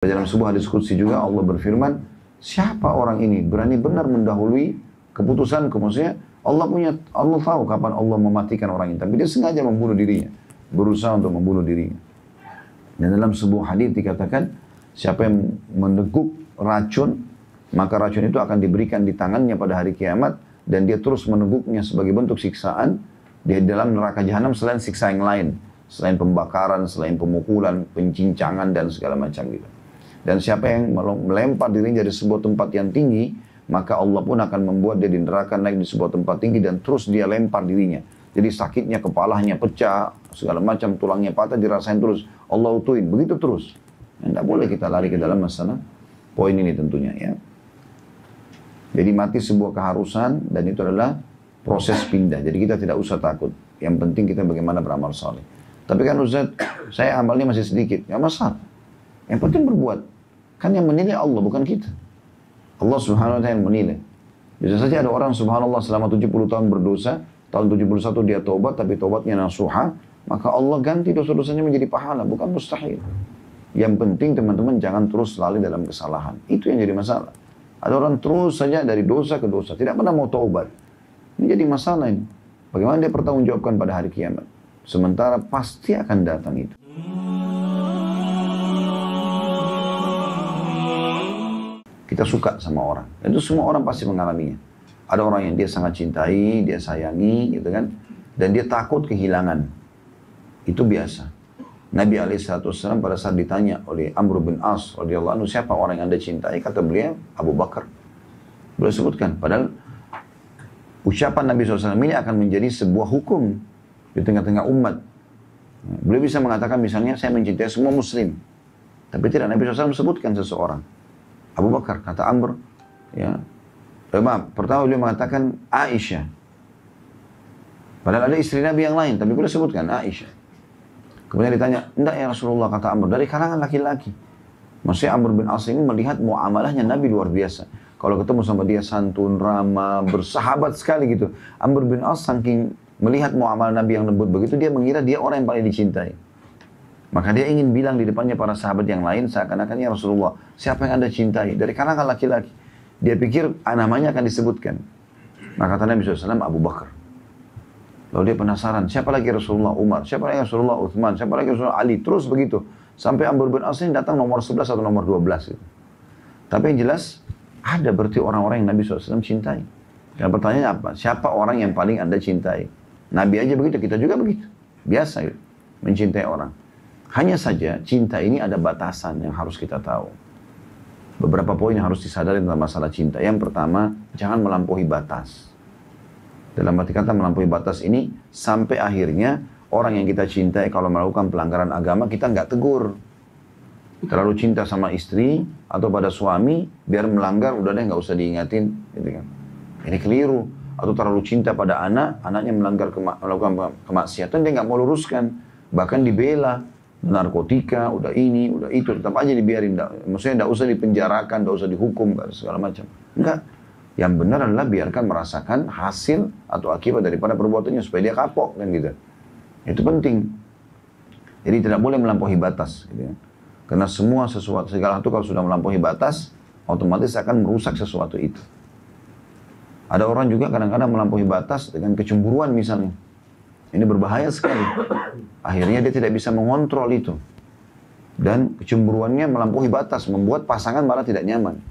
Dalam sebuah diskusi juga Allah berfirman, siapa orang ini berani benar mendahului keputusanku? Maksudnya Allah tahu kapan Allah mematikan orang ini, tapi dia sengaja membunuh dirinya, berusaha untuk membunuh dirinya. Dan dalam sebuah hadis dikatakan, siapa yang meneguk racun, maka racun itu akan diberikan di tangannya pada hari kiamat, dan dia terus meneguknya sebagai bentuk siksaan di dalam neraka jahanam selain siksa yang lain, selain pembakaran, selain pemukulan, pencincangan dan segala macam gitu. Dan siapa yang melempar dirinya dari sebuah tempat yang tinggi, maka Allah pun akan membuat dia di neraka naik di sebuah tempat tinggi dan terus dia lempar dirinya. Jadi sakitnya, kepalanya pecah, segala macam, tulangnya patah, dirasain terus. Allah utuhin, begitu terus. Tidak boleh kita lari ke dalam masalah poin ini tentunya ya. Jadi mati sebuah keharusan dan itu adalah proses pindah. Jadi kita tidak usah takut. Yang penting kita bagaimana beramal saleh. Tapi kan Ustaz, saya amalnya masih sedikit. Ya masalah. Yang penting berbuat. Kan yang menilai Allah, bukan kita. Allah subhanahu wa ta'ala yang menilai. Bisa saja ada orang subhanallah selama 70 tahun berdosa, tahun 71 dia taubat, tapi taubatnya nasuha, maka Allah ganti dosa-dosanya menjadi pahala, bukan mustahil. Yang penting teman-teman jangan terus selalu dalam kesalahan. Itu yang jadi masalah. Ada orang terus saja dari dosa ke dosa, tidak pernah mau taubat. Ini jadi masalah ini. Bagaimana dia bertanggungjawabkan pada hari kiamat? Sementara pasti akan datang itu. Kita suka sama orang. Itu semua orang pasti mengalaminya. Ada orang yang dia sangat cintai, dia sayangi, gitu kan. Dan dia takut kehilangan. Itu biasa. Nabi SAW pada saat ditanya oleh Amr bin As radhiyallahu anhu, siapa orang yang Anda cintai? Kata beliau, Abu Bakar. Beliau sebutkan. Padahal ucapan Nabi SAW ini akan menjadi sebuah hukum di tengah-tengah umat. Beliau bisa mengatakan misalnya, saya mencintai semua muslim. Tapi tidak, Nabi SAW sebutkan seseorang. Abu Bakar, kata Amr, ya. Pertama beliau mengatakan Aisyah. Padahal ada istri Nabi yang lain, tapi beliau sebutkan Aisyah. Kemudian ditanya, enggak ya Rasulullah, kata Amr, dari kalangan laki-laki. Maksudnya Amr bin As ini melihat muamalahnya Nabi luar biasa. Kalau ketemu sama dia santun, ramah, bersahabat sekali gitu. Amr bin As saking melihat muamalah Nabi yang lembut begitu, dia mengira dia orang yang paling dicintai. Maka dia ingin bilang di depannya para sahabat yang lain, seakan-akan ya Rasulullah, siapa yang Anda cintai? Dari kalangan laki-laki. Dia pikir namanya akan disebutkan. Maka kata Nabi SAW, Abu Bakar. Lalu dia penasaran, siapa lagi Rasulullah? Umar. Siapa lagi Rasulullah? Uthman. Siapa lagi Rasulullah? Ali. Terus begitu. Sampai Amr bin As ini datang nomor 11 atau nomor 12. Gitu. Tapi yang jelas, ada berarti orang-orang yang Nabi SAW cintai. Dan pertanyaannya apa? Siapa orang yang paling Anda cintai? Nabi aja begitu, kita juga begitu. Biasa gitu. Mencintai orang. Hanya saja cinta ini ada batasan yang harus kita tahu. Beberapa poin yang harus disadari tentang masalah cinta. Yang pertama, jangan melampaui batas. Dalam arti kata melampaui batas ini, sampai akhirnya orang yang kita cintai kalau melakukan pelanggaran agama, kita nggak tegur. Terlalu cinta sama istri atau pada suami, biar melanggar, udah deh nggak usah diingatin. Gitu kan. Ini keliru. Atau terlalu cinta pada anak, anaknya melakukan kemaksiatan, dia nggak mau luruskan. Bahkan dibela. Narkotika, udah ini, udah itu, tetap aja dibiarin. Maksudnya tidak usah dipenjarakan, tidak usah dihukum, segala macam. Enggak. Yang benar adalah biarkan merasakan hasil atau akibat daripada perbuatannya supaya dia kapok kan gitu. Itu penting. Jadi tidak boleh melampaui batas. Gitu ya. Karena semua sesuatu, segala itu kalau sudah melampaui batas, otomatis akan merusak sesuatu itu. Ada orang juga kadang-kadang melampaui batas dengan kecemburuan misalnya. Ini berbahaya sekali. Akhirnya dia tidak bisa mengontrol itu. Dan kecemburuannya melampaui batas, membuat pasangan malah tidak nyaman.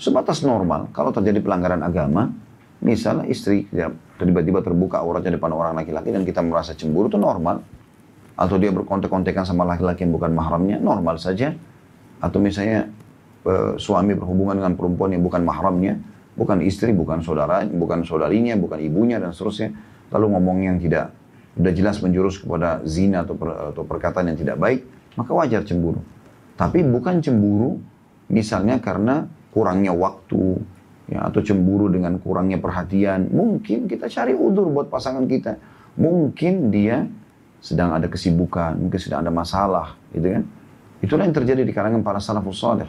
Sebatas normal, kalau terjadi pelanggaran agama, misalnya istri tiba-tiba terbuka auratnya depan orang laki-laki dan kita merasa cemburu, itu normal. Atau dia berkontek-kontekan sama laki-laki yang bukan mahramnya, normal saja. Atau misalnya suami berhubungan dengan perempuan yang bukan mahramnya, bukan istri, bukan saudara, bukan saudarinya, bukan ibunya, dan seterusnya. Lalu ngomong yang tidak, sudah jelas menjurus kepada zina atau perkataan yang tidak baik, maka wajar cemburu. Tapi bukan cemburu misalnya karena kurangnya waktu, ya, atau cemburu dengan kurangnya perhatian. Mungkin kita cari udzur buat pasangan kita. Mungkin dia sedang ada kesibukan, mungkin sedang ada masalah, gitu kan. Itulah yang terjadi di kalangan para salafus saleh.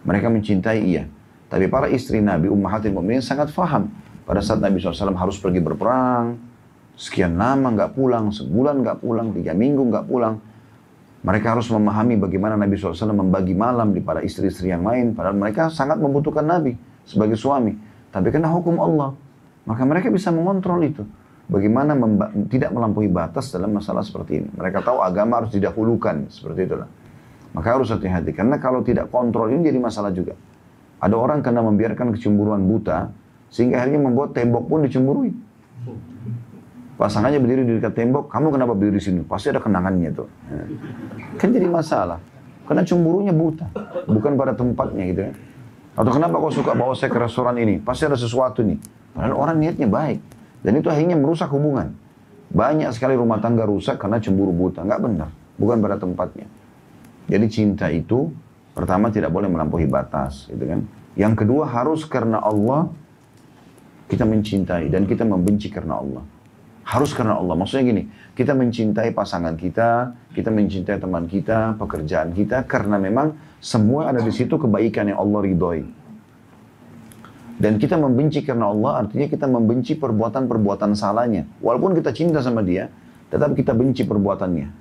Mereka mencintai iya. Tapi para istri Nabi, ummahatil mukminin sangat faham. Pada saat Nabi SAW harus pergi berperang, sekian lama nggak pulang, sebulan nggak pulang, 3 minggu nggak pulang. Mereka harus memahami bagaimana Nabi SAW membagi malam pada istri-istri yang lain. Padahal mereka sangat membutuhkan Nabi sebagai suami. Tapi kena hukum Allah. Maka mereka bisa mengontrol itu. Bagaimana tidak melampaui batas dalam masalah seperti ini. Mereka tahu agama harus didahulukan. Seperti itulah. Maka harus hati-hati. Karena kalau tidak kontrol ini jadi masalah juga. Ada orang kena membiarkan kecemburuan buta. Sehingga akhirnya membuat tembok pun dicemburui. Pasangannya berdiri di dekat tembok, kamu kenapa berdiri di sini? Pasti ada kenangannya tuh. Kan jadi masalah. Karena cemburunya buta, bukan pada tempatnya gitu ya. Atau kenapa kau suka bawa saya ke restoran ini? Pasti ada sesuatu nih. Padahal orang niatnya baik. Dan itu akhirnya merusak hubungan. Banyak sekali rumah tangga rusak karena cemburu buta. Nggak benar, bukan pada tempatnya. Jadi cinta itu, pertama tidak boleh melampaui batas. Gitu kan. Yang kedua harus karena Allah kita mencintai dan kita membenci karena Allah. Harus karena Allah. Maksudnya gini, kita mencintai pasangan kita mencintai teman kita, pekerjaan kita, karena memang semua ada di situ kebaikan yang Allah ridhoi. Dan kita membenci karena Allah, artinya kita membenci perbuatan-perbuatan salahnya. Walaupun kita cinta sama dia, tetap kita benci perbuatannya.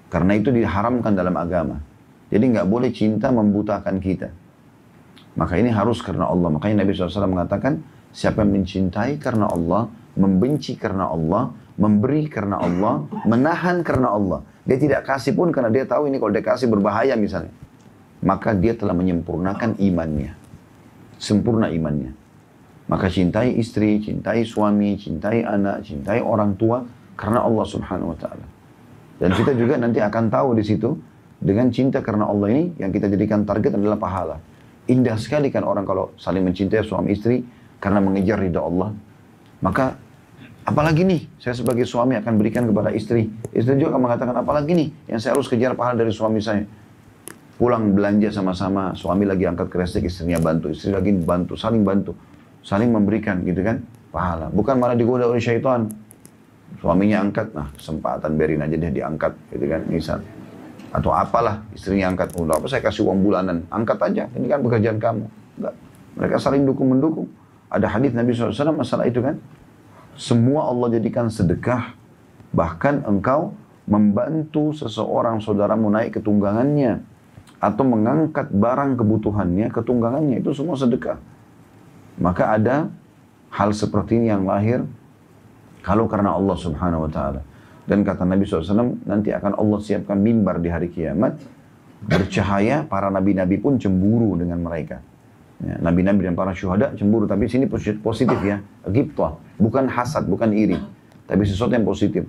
Karena itu diharamkan dalam agama. Jadi nggak boleh cinta membutakan kita. Maka ini harus karena Allah. Makanya Nabi SAW mengatakan, siapa yang mencintai karena Allah, membenci karena Allah, memberi karena Allah, menahan karena Allah. Dia tidak kasih pun karena dia tahu ini kalau dia kasih berbahaya misalnya. Maka dia telah menyempurnakan imannya. Sempurna imannya. Maka cintai istri, cintai suami, cintai anak, cintai orang tua karena Allah Subhanahu wa taala. Dan kita juga nanti akan tahu di situ dengan cinta karena Allah ini yang kita jadikan target adalah pahala. Indah sekali kan orang kalau saling mencintai suami istri karena mengejar ridha Allah. Maka apalagi nih, saya sebagai suami akan berikan kepada istri. Istri juga akan mengatakan, apalagi nih yang saya harus kejar pahala dari suami saya. Pulang belanja sama-sama, suami lagi angkat kresek, istrinya bantu. Istri lagi bantu, saling memberikan gitu kan, pahala. Bukan malah digoda oleh syaitan. Suaminya angkat, nah kesempatan biarin aja dia diangkat gitu kan, misal. Atau apalah, istrinya angkat, udah apa saya kasih uang bulanan, angkat aja, ini kan pekerjaan kamu. Enggak. Mereka saling dukung-mendukung. Ada hadis Nabi SAW masalah itu kan. Semua Allah jadikan sedekah. Bahkan engkau membantu seseorang saudaramu naik ke tunggangannya. Atau mengangkat barang kebutuhannya ke tunggangannya. Itu semua sedekah. Maka ada hal seperti ini yang lahir. Kalau karena Allah Subhanahu wa ta'ala. Dan kata Nabi SAW, nanti akan Allah siapkan mimbar di hari kiamat. Bercahaya, para nabi-nabi pun cemburu dengan mereka. Ya, nabi-nabi dan para syuhada cemburu, tapi sini positif ya, ghibthah, bukan hasad, bukan iri, tapi sesuatu yang positif.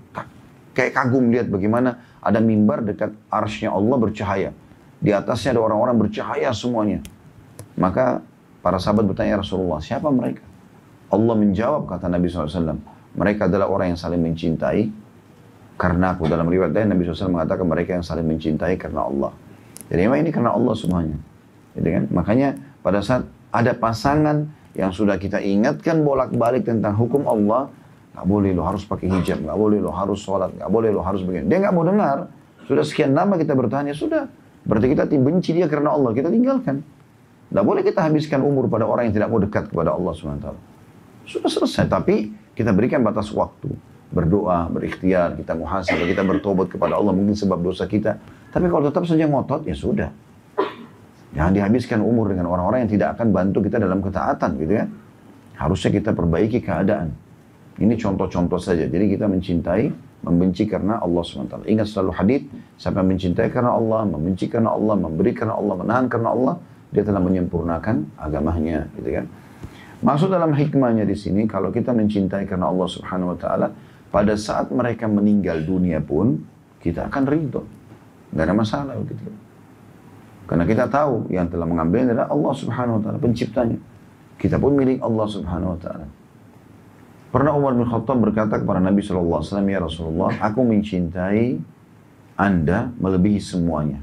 Kayak kagum lihat bagaimana ada mimbar dekat arsy-Nya Allah bercahaya, di atasnya ada orang-orang bercahaya semuanya. Maka para sahabat bertanya, Rasulullah, siapa mereka? Allah menjawab, kata Nabi SAW, mereka adalah orang yang saling mencintai karena aku. Dalam riwayat lain Nabi SAW mengatakan mereka yang saling mencintai karena Allah. Jadi memang ini karena Allah semuanya. Jadi kan, makanya pada saat ada pasangan yang sudah kita ingatkan bolak-balik tentang hukum Allah, nggak boleh lo harus pakai hijab, nggak boleh lo harus sholat, nggak boleh lo harus begini. Dia nggak mau dengar. Sudah sekian lama kita bertanya, sudah. Berarti kita benci dia karena Allah, kita tinggalkan. Nggak boleh kita habiskan umur pada orang yang tidak mau dekat kepada Allah SWT. Sudah selesai, tapi kita berikan batas waktu. Berdoa, berikhtiar, kita muhasabah, kita bertobat kepada Allah mungkin sebab dosa kita. Tapi kalau tetap saja ngotot, ya sudah. Jangan dihabiskan umur dengan orang-orang yang tidak akan bantu kita dalam ketaatan gitu ya. Harusnya kita perbaiki keadaan. Ini contoh-contoh saja. Jadi kita mencintai, membenci karena Allah SWT. Ingat selalu hadis, siapa yang mencintai karena Allah, membenci karena Allah, memberi karena Allah, menahan karena Allah, dia telah menyempurnakan agamanya gitu kan. Maksud dalam hikmahnya di sini, kalau kita mencintai karena Allah Subhanahu wa taala, pada saat mereka meninggal dunia pun kita akan ridho. Enggak ada masalah begitu. Karena kita tahu yang telah mengambil adalah Allah Subhanahu wa taala, penciptanya. Kita pun milik Allah Subhanahu wa taala. Pernah Umar bin Khattab berkata kepada Nabi sallallahu alaihi wasallam, "Ya Rasulullah, aku mencintai Anda melebihi semuanya.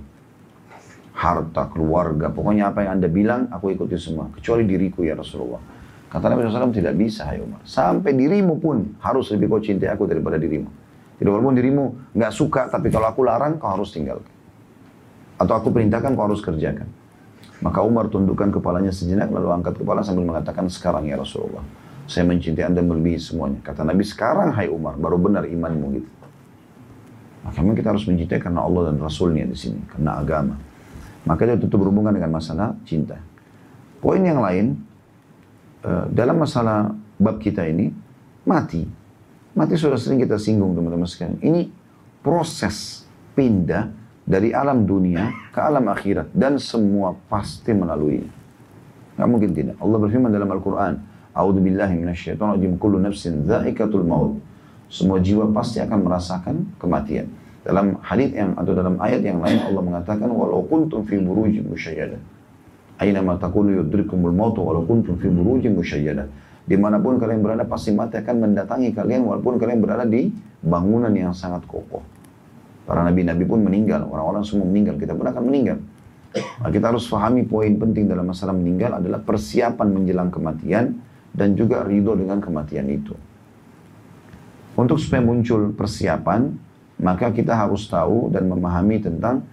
Harta, keluarga, pokoknya apa yang Anda bilang aku ikuti semua, kecuali diriku ya Rasulullah." Kata Nabi SAW, tidak bisa hai Umar. Sampai dirimu pun harus lebih kau cintai aku daripada dirimu. Jadi walaupun dirimu nggak suka, tapi kalau aku larang kau harus tinggalkan. Atau aku perintahkan kau harus kerjakan. Maka Umar tundukkan kepalanya sejenak lalu angkat kepala sambil mengatakan, sekarang ya Rasulullah, saya mencintai Anda melebihi semuanya. Kata Nabi, sekarang hai Umar, baru benar imanmu gitu. Maka memang kita harus mencintai karena Allah dan Rasulnya di sini, karena agama. Maka itu tentu berhubungan dengan masalah cinta. Poin yang lain, dalam masalah bab kita ini, mati. Mati sudah sering kita singgung teman-teman sekalian. Ini proses pindah dari alam dunia ke alam akhirat. Dan semua pasti melalui. Nggak mungkin tidak. Allah berfirman dalam Al-Quran, A'udzubillahi minasyaitonirrajim, kullu nafsin dha'iqatul maut. Semua jiwa pasti akan merasakan kematian. Dalam hadits yang atau dalam ayat yang lain Allah mengatakan walau kuntum fi burujin musyayyadah. Aina ma takunu yudrikumul maut walau kuntum fi burujin musyayyadah. Dimanapun kalian berada pasti mati akan mendatangi kalian walaupun kalian berada di bangunan yang sangat kokoh. Para nabi-nabi pun meninggal, orang-orang semua meninggal, kita pun akan meninggal. Nah, kita harus fahami poin penting dalam masalah meninggal adalah persiapan menjelang kematian dan juga ridho dengan kematian itu. Untuk supaya muncul persiapan, maka kita harus tahu dan memahami tentang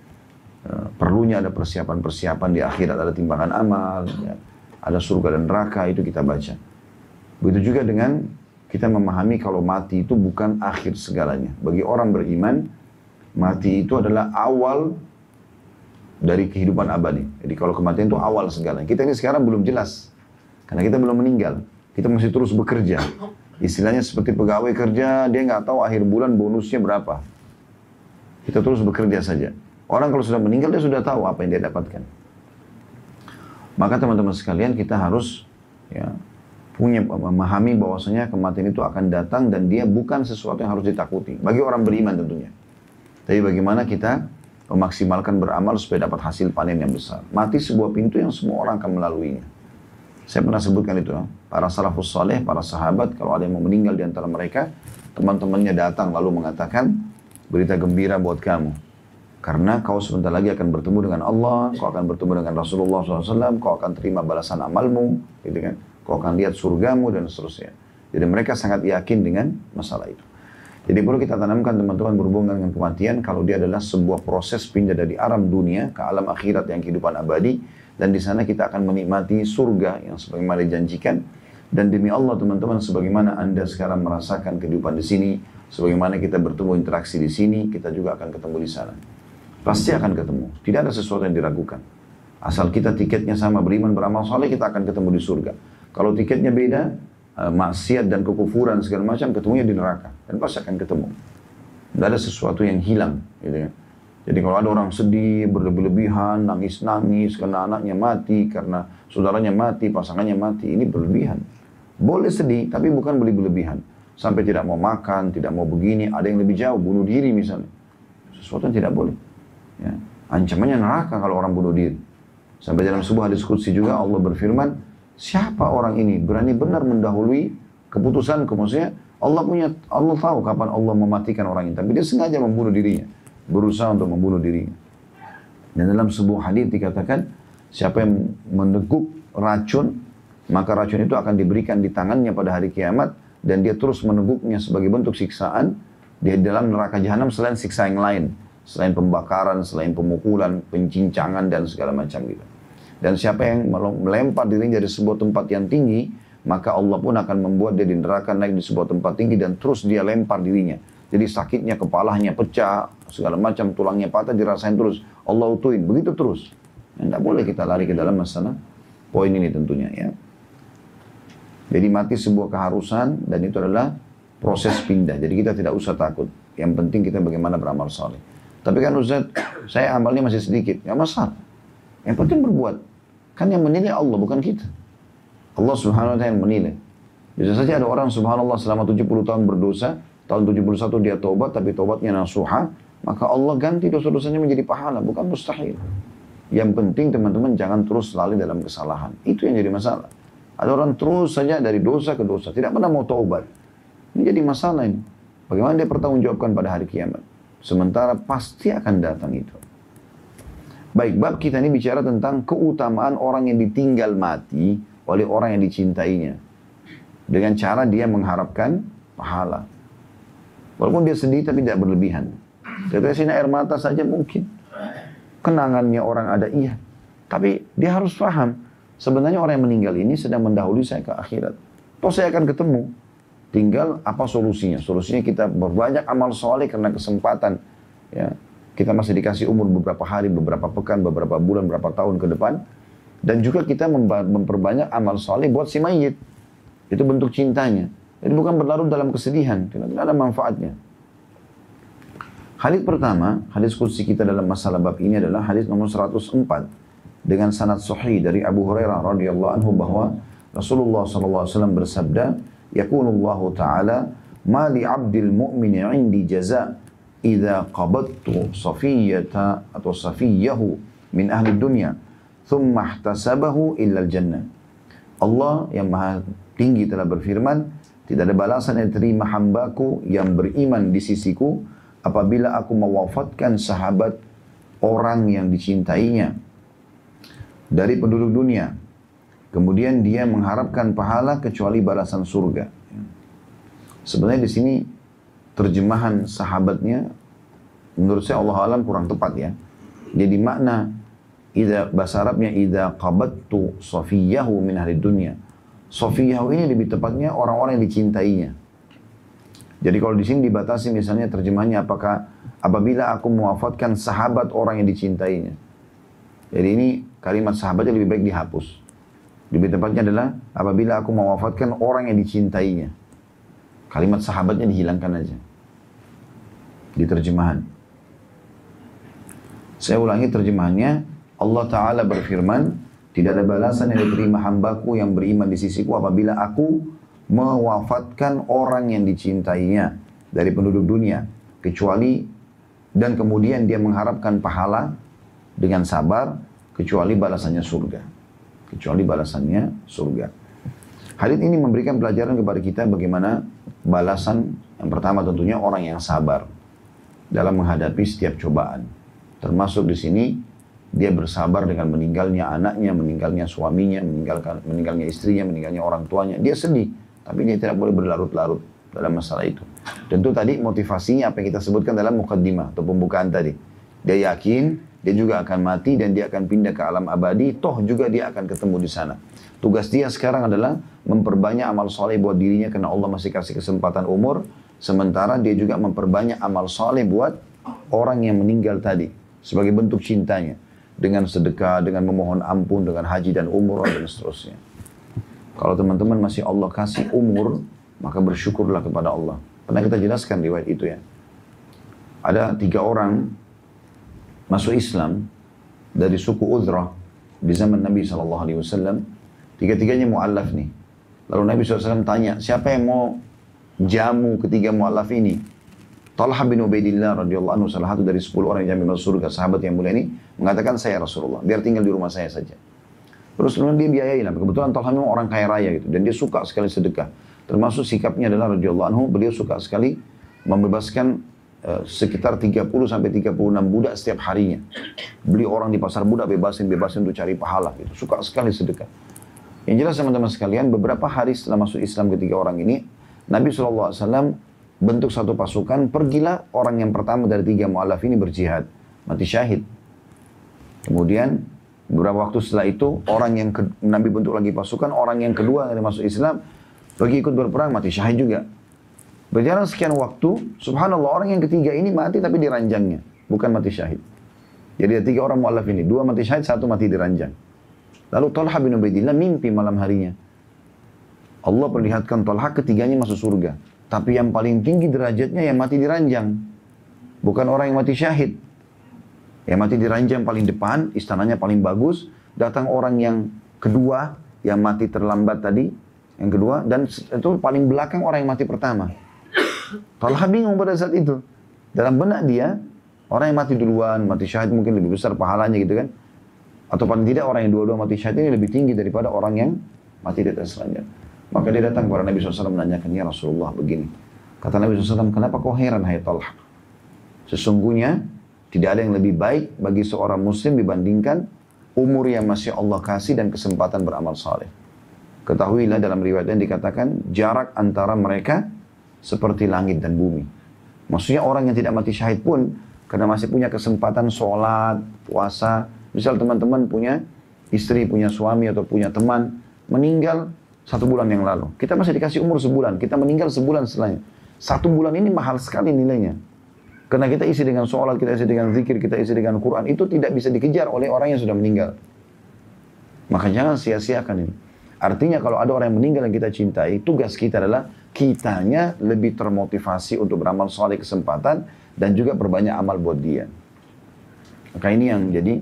perlunya ada persiapan-persiapan di akhirat, ada timbangan amal, ya, ada surga dan neraka, itu kita baca. Begitu juga dengan kita memahami kalau mati itu bukan akhir segalanya. Bagi orang beriman, mati itu adalah awal dari kehidupan abadi. Jadi kalau kematian itu awal segalanya. Kita ini sekarang belum jelas, karena kita belum meninggal. Kita masih terus bekerja. Istilahnya seperti pegawai kerja, dia nggak tahu akhir bulan bonusnya berapa. Kita terus bekerja saja. Orang kalau sudah meninggal, dia sudah tahu apa yang dia dapatkan. Maka teman-teman sekalian, kita harus ya, memahami bahwasanya kematian itu akan datang dan dia bukan sesuatu yang harus ditakuti. Bagi orang beriman tentunya. Tapi bagaimana kita memaksimalkan beramal supaya dapat hasil panen yang besar. Mati sebuah pintu yang semua orang akan melaluinya. Saya pernah sebutkan itu, para salafus saleh, para sahabat, kalau ada yang mau meninggal di antara mereka, teman-temannya datang lalu mengatakan, berita gembira buat kamu. Karena kau sebentar lagi akan bertemu dengan Allah, kau akan bertemu dengan Rasulullah SAW, kau akan terima balasan amalmu, gitu kan? Kau akan lihat surgamu dan seterusnya. Jadi mereka sangat yakin dengan masalah itu. Jadi perlu kita tanamkan teman-teman berhubungan dengan kematian, kalau dia adalah sebuah proses pindah dari alam dunia ke alam akhirat yang kehidupan abadi, dan di sana kita akan menikmati surga yang sebagaimana dijanjikan. Dan demi Allah teman-teman, sebagaimana Anda sekarang merasakan kehidupan di sini, sebagaimana kita bertemu interaksi di sini, kita juga akan ketemu di sana. Pasti akan ketemu. Tidak ada sesuatu yang diragukan. Asal kita tiketnya sama, beriman, beramal saleh, kita akan ketemu di surga. Kalau tiketnya beda, maksiat dan kekufuran segala macam, ketemunya di neraka. Dan pasti akan ketemu. Tidak ada sesuatu yang hilang. Gitu ya. Jadi kalau ada orang sedih, berlebihan, nangis-nangis karena anaknya mati, karena saudaranya mati, pasangannya mati, ini berlebihan. Boleh sedih, tapi bukan berlebihan. Sampai tidak mau makan, tidak mau begini, ada yang lebih jauh, bunuh diri misalnya. Sesuatu yang tidak boleh. Ya. Ancamannya neraka kalau orang bunuh diri. Sampai dalam sebuah diskusi juga Allah berfirman, siapa orang ini berani benar mendahului keputusanku? Maksudnya Allah tahu kapan Allah mematikan orang ini, tapi dia sengaja membunuh dirinya, berusaha untuk membunuh dirinya. Dan dalam sebuah hadis dikatakan, siapa yang meneguk racun, maka racun itu akan diberikan di tangannya pada hari kiamat, dan dia terus meneguknya sebagai bentuk siksaan di dalam neraka jahanam selain siksa yang lain. Selain pembakaran, selain pemukulan, pencincangan, dan segala macam gitu. Dan siapa yang melempar dirinya dari sebuah tempat yang tinggi, maka Allah pun akan membuat dia di neraka naik di sebuah tempat tinggi dan terus dia lempar dirinya. Jadi sakitnya, kepalanya pecah, segala macam, tulangnya patah, dirasain terus. Allah utuhin, begitu terus. Tidak boleh kita lari ke dalam masalah poin ini tentunya ya. Jadi mati sebuah keharusan dan itu adalah proses pindah. Jadi kita tidak usah takut. Yang penting kita bagaimana beramal saleh. Tapi kan Ustaz, saya amalnya masih sedikit. Nggak masalah. Yang penting berbuat. Kan yang menilai Allah, bukan kita. Allah subhanahu wa ta'ala yang menilai. Bisa saja ada orang subhanallah selama 70 tahun berdosa, tahun 71 dia taubat, tapi taubatnya nasuha, maka Allah ganti dosa-dosanya menjadi pahala, bukan mustahil. Yang penting teman-teman jangan terus lalai dalam kesalahan. Itu yang jadi masalah. Ada orang terus saja dari dosa ke dosa, tidak pernah mau taubat. Ini jadi masalah ini. Bagaimana dia bertanggungjawabkan pada hari kiamat? Sementara pasti akan datang itu. Baik, bab kita ini bicara tentang keutamaan orang yang ditinggal mati oleh orang yang dicintainya. Dengan cara dia mengharapkan pahala. Walaupun dia sedih tapi tidak berlebihan. Tetesnya air mata saja mungkin. Kenangannya orang ada, iya. Tapi dia harus paham. Sebenarnya orang yang meninggal ini sedang mendahului saya ke akhirat. Toh saya akan ketemu. Tinggal apa solusinya? Solusinya kita berbanyak amal soleh karena kesempatan Ya, kita masih dikasih umur beberapa hari, beberapa pekan, beberapa bulan, beberapa tahun ke depan. Dan juga kita memperbanyak amal soleh buat si mayit. Itu bentuk cintanya. Jadi bukan berlarut dalam kesedihan, tidak ada manfaatnya. Hadis pertama, hadis qudsi kita dalam masalah bab ini adalah hadis nomor 104 dengan sanad sahih dari Abu Hurairah radhiyallahu anhu bahwa Rasulullah SAW bersabda, "Yaqulullahu ta'ala, ma li 'abdil mu'mini 'indi jaza' idza qabadtu safiyata atau safiyahu min ahli dunya, thumma ihtasabahu illa al-jannah." Allah yang maha tinggi telah berfirman, tidak ada balasan yang diterima hambaku yang beriman di sisiku apabila aku mewafatkan sahabat orang yang dicintainya dari penduduk dunia, kemudian dia mengharapkan pahala kecuali balasan surga. Sebenarnya di sini terjemahan sahabatnya menurut saya Allah alam kurang tepat ya. Jadi makna bahasa Arabnya idza qabattu safiyahu min ahli dunya. Safiyahu ini lebih tepatnya orang-orang yang dicintainya. Jadi kalau di sini dibatasi misalnya terjemahnya apakah apabila aku mewafatkan sahabat orang yang dicintainya. Jadi ini kalimat sahabatnya lebih baik dihapus. Lebih tepatnya adalah apabila aku mewafatkan orang yang dicintainya. Kalimat sahabatnya dihilangkan aja di terjemahan. Saya ulangi terjemahannya. Allah Ta'ala berfirman, tidak ada balasan yang diterima hambaku yang beriman di sisiku apabila aku mewafatkan orang yang dicintainya dari penduduk dunia, kecuali dan kemudian dia mengharapkan pahala dengan sabar, kecuali balasannya surga. Kecuali balasannya surga. Hadits ini memberikan pelajaran kepada kita bagaimana balasan yang pertama tentunya orang yang sabar dalam menghadapi setiap cobaan. Termasuk di sini dia bersabar dengan meninggalnya anaknya, meninggalnya suaminya, meninggalnya istrinya, meninggalnya orang tuanya. Dia sedih, tapi dia tidak boleh berlarut-larut dalam masalah itu. Tentu tadi motivasinya apa yang kita sebutkan dalam mukaddimah atau pembukaan tadi. Dia yakin dia juga akan mati dan dia akan pindah ke alam abadi, toh juga dia akan ketemu di sana. Tugas dia sekarang adalah memperbanyak amal soleh buat dirinya karena Allah masih kasih kesempatan umur. Sementara dia juga memperbanyak amal soleh buat orang yang meninggal tadi sebagai bentuk cintanya. Dengan sedekah, dengan memohon ampun, dengan haji dan umrah dan seterusnya. Kalau teman-teman masih Allah kasih umur, maka bersyukurlah kepada Allah. Pernah kita jelaskan riwayat itu ya. Ada 3 orang masuk Islam dari suku Udrah di zaman Nabi SAW. 3-tiganya mu'allaf nih. Lalu Nabi SAW tanya, siapa yang mau jamu ketiga mu'allaf ini? Talha bin Ubaidillah radhiyallahu anhu, salah satu dari 10 orang yang jamin masuk surga, sahabat yang mulia ini, mengatakan, saya Rasulullah, biar tinggal di rumah saya saja. Terus kemudian dia biayain lah. Kebetulan Talha memang orang kaya raya gitu, dan dia suka sekali sedekah. Termasuk sikapnya adalah radhiyallahu anhu, beliau suka sekali membebaskan sekitar 30 sampai 36 budak setiap harinya. Beli orang di pasar budak, bebasin untuk cari pahala gitu. Suka sekali sedekah. Yang jelas teman-teman sekalian, beberapa hari setelah masuk Islam ketiga orang ini, Nabi SAW bentuk satu pasukan, pergilah orang yang pertama dari 3 mu'allaf ini berjihad, mati syahid. Kemudian beberapa waktu setelah itu, orang yang Nabi bentuk lagi pasukan, orang yang kedua dari masuk Islam, pergi ikut berperang, mati syahid juga. Berjalan sekian waktu, subhanallah orang yang ketiga ini mati tapi di ranjangnya, bukan mati syahid. Jadi ada 3 orang mu'allaf ini, 2 mati syahid, 1 mati di ranjang. Lalu Talha bin Ubaidillah mimpi malam harinya. Allah perlihatkan Talha ketiganya masuk surga. Tapi yang paling tinggi derajatnya yang mati di ranjang. Bukan orang yang mati syahid. Yang mati di ranjang paling depan, istananya paling bagus. Datang orang yang kedua, yang mati terlambat tadi. Yang kedua, dan itu paling belakang orang yang mati pertama. Talha bingung pada saat itu. Dalam benak dia, orang yang mati duluan, mati syahid mungkin lebih besar pahalanya gitu kan. Atau paling tidak orang yang dua-dua mati syahid ini lebih tinggi daripada orang yang mati di atas ranjang. Maka dia datang kepada Nabi SAW menanyakan, ya Rasulullah begini. Kata Nabi SAW, kenapa kau heran hai Talha? Sesungguhnya tidak ada yang lebih baik bagi seorang muslim dibandingkan umur yang masih Allah kasih dan kesempatan beramal saleh. Ketahuilah dalam riwayat yang dikatakan jarak antara mereka seperti langit dan bumi. Maksudnya orang yang tidak mati syahid pun karena masih punya kesempatan sholat, puasa. Misal teman-teman punya istri, punya suami atau punya teman meninggal 1 bulan yang lalu. Kita masih dikasih umur sebulan. Kita meninggal sebulan setelahnya. 1 bulan ini mahal sekali nilainya. Karena kita isi dengan sholat, kita isi dengan zikir, kita isi dengan Quran, itu tidak bisa dikejar oleh orang yang sudah meninggal. Maka jangan sia-siakan ini. Artinya kalau ada orang yang meninggal yang kita cintai, tugas kita adalah kitanya lebih termotivasi untuk beramal soleh kesempatan dan juga perbanyak amal buat dia. Maka ini yang jadi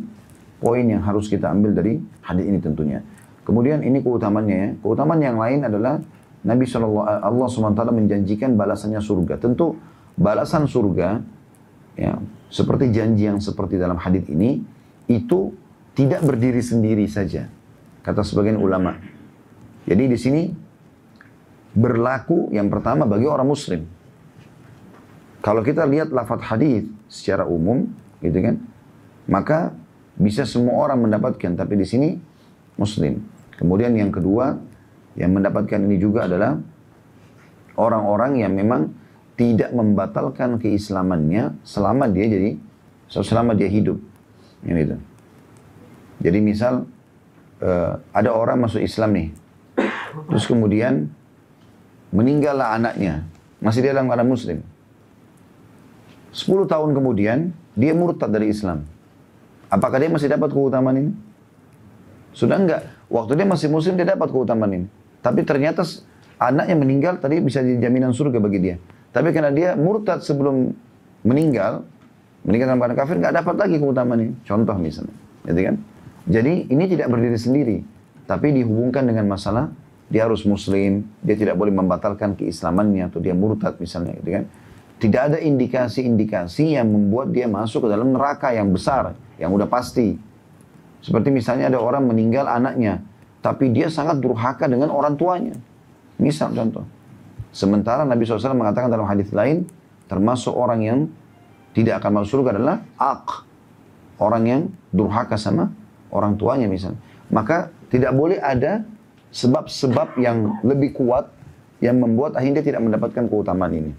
poin yang harus kita ambil dari hadis ini tentunya. Kemudian ini keutamannya ya. Keutamaan yang lain adalah Nabi Allah SWT menjanjikan balasannya surga. Tentu balasan surga ya, seperti janji yang seperti dalam hadis ini itu tidak berdiri sendiri saja. Kata sebagian ulama. Jadi di sini berlaku yang pertama bagi orang muslim. Kalau kita lihat lafaz hadis secara umum, gitu kan, maka bisa semua orang mendapatkan. Tapi di sini muslim. Kemudian yang kedua yang mendapatkan ini juga adalah orang-orang yang memang tidak membatalkan keislamannya selama dia hidup. Gitu. Jadi misal ada orang masuk Islam nih. Terus kemudian meninggallah anaknya, masih dia dalam keadaan muslim. 10 tahun kemudian, dia murtad dari Islam. Apakah dia masih dapat keutamaan ini? Sudah enggak. Waktu dia masih muslim, dia dapat keutamaan ini. Tapi ternyata anaknya meninggal, tadi bisa jadi jaminan surga bagi dia. Tapi karena dia murtad sebelum meninggal dalam keadaan kafir, enggak dapat lagi keutamaan ini. Contoh misalnya. Gitu kan? Jadi ini tidak berdiri sendiri. Tapi dihubungkan dengan masalah dia harus muslim, dia tidak boleh membatalkan keislamannya atau dia murtad misalnya, gitu kan. Tidak ada indikasi-indikasi yang membuat dia masuk ke dalam neraka yang besar, yang udah pasti. Seperti misalnya ada orang meninggal anaknya, tapi dia sangat durhaka dengan orang tuanya. Misal contoh. Sementara Nabi SAW mengatakan dalam hadis lain, termasuk orang yang tidak akan masuk surga adalah orang yang durhaka sama orang tuanya misalnya. Maka tidak boleh ada sebab-sebab yang lebih kuat yang membuat akhirnya tidak mendapatkan keutamaan ini.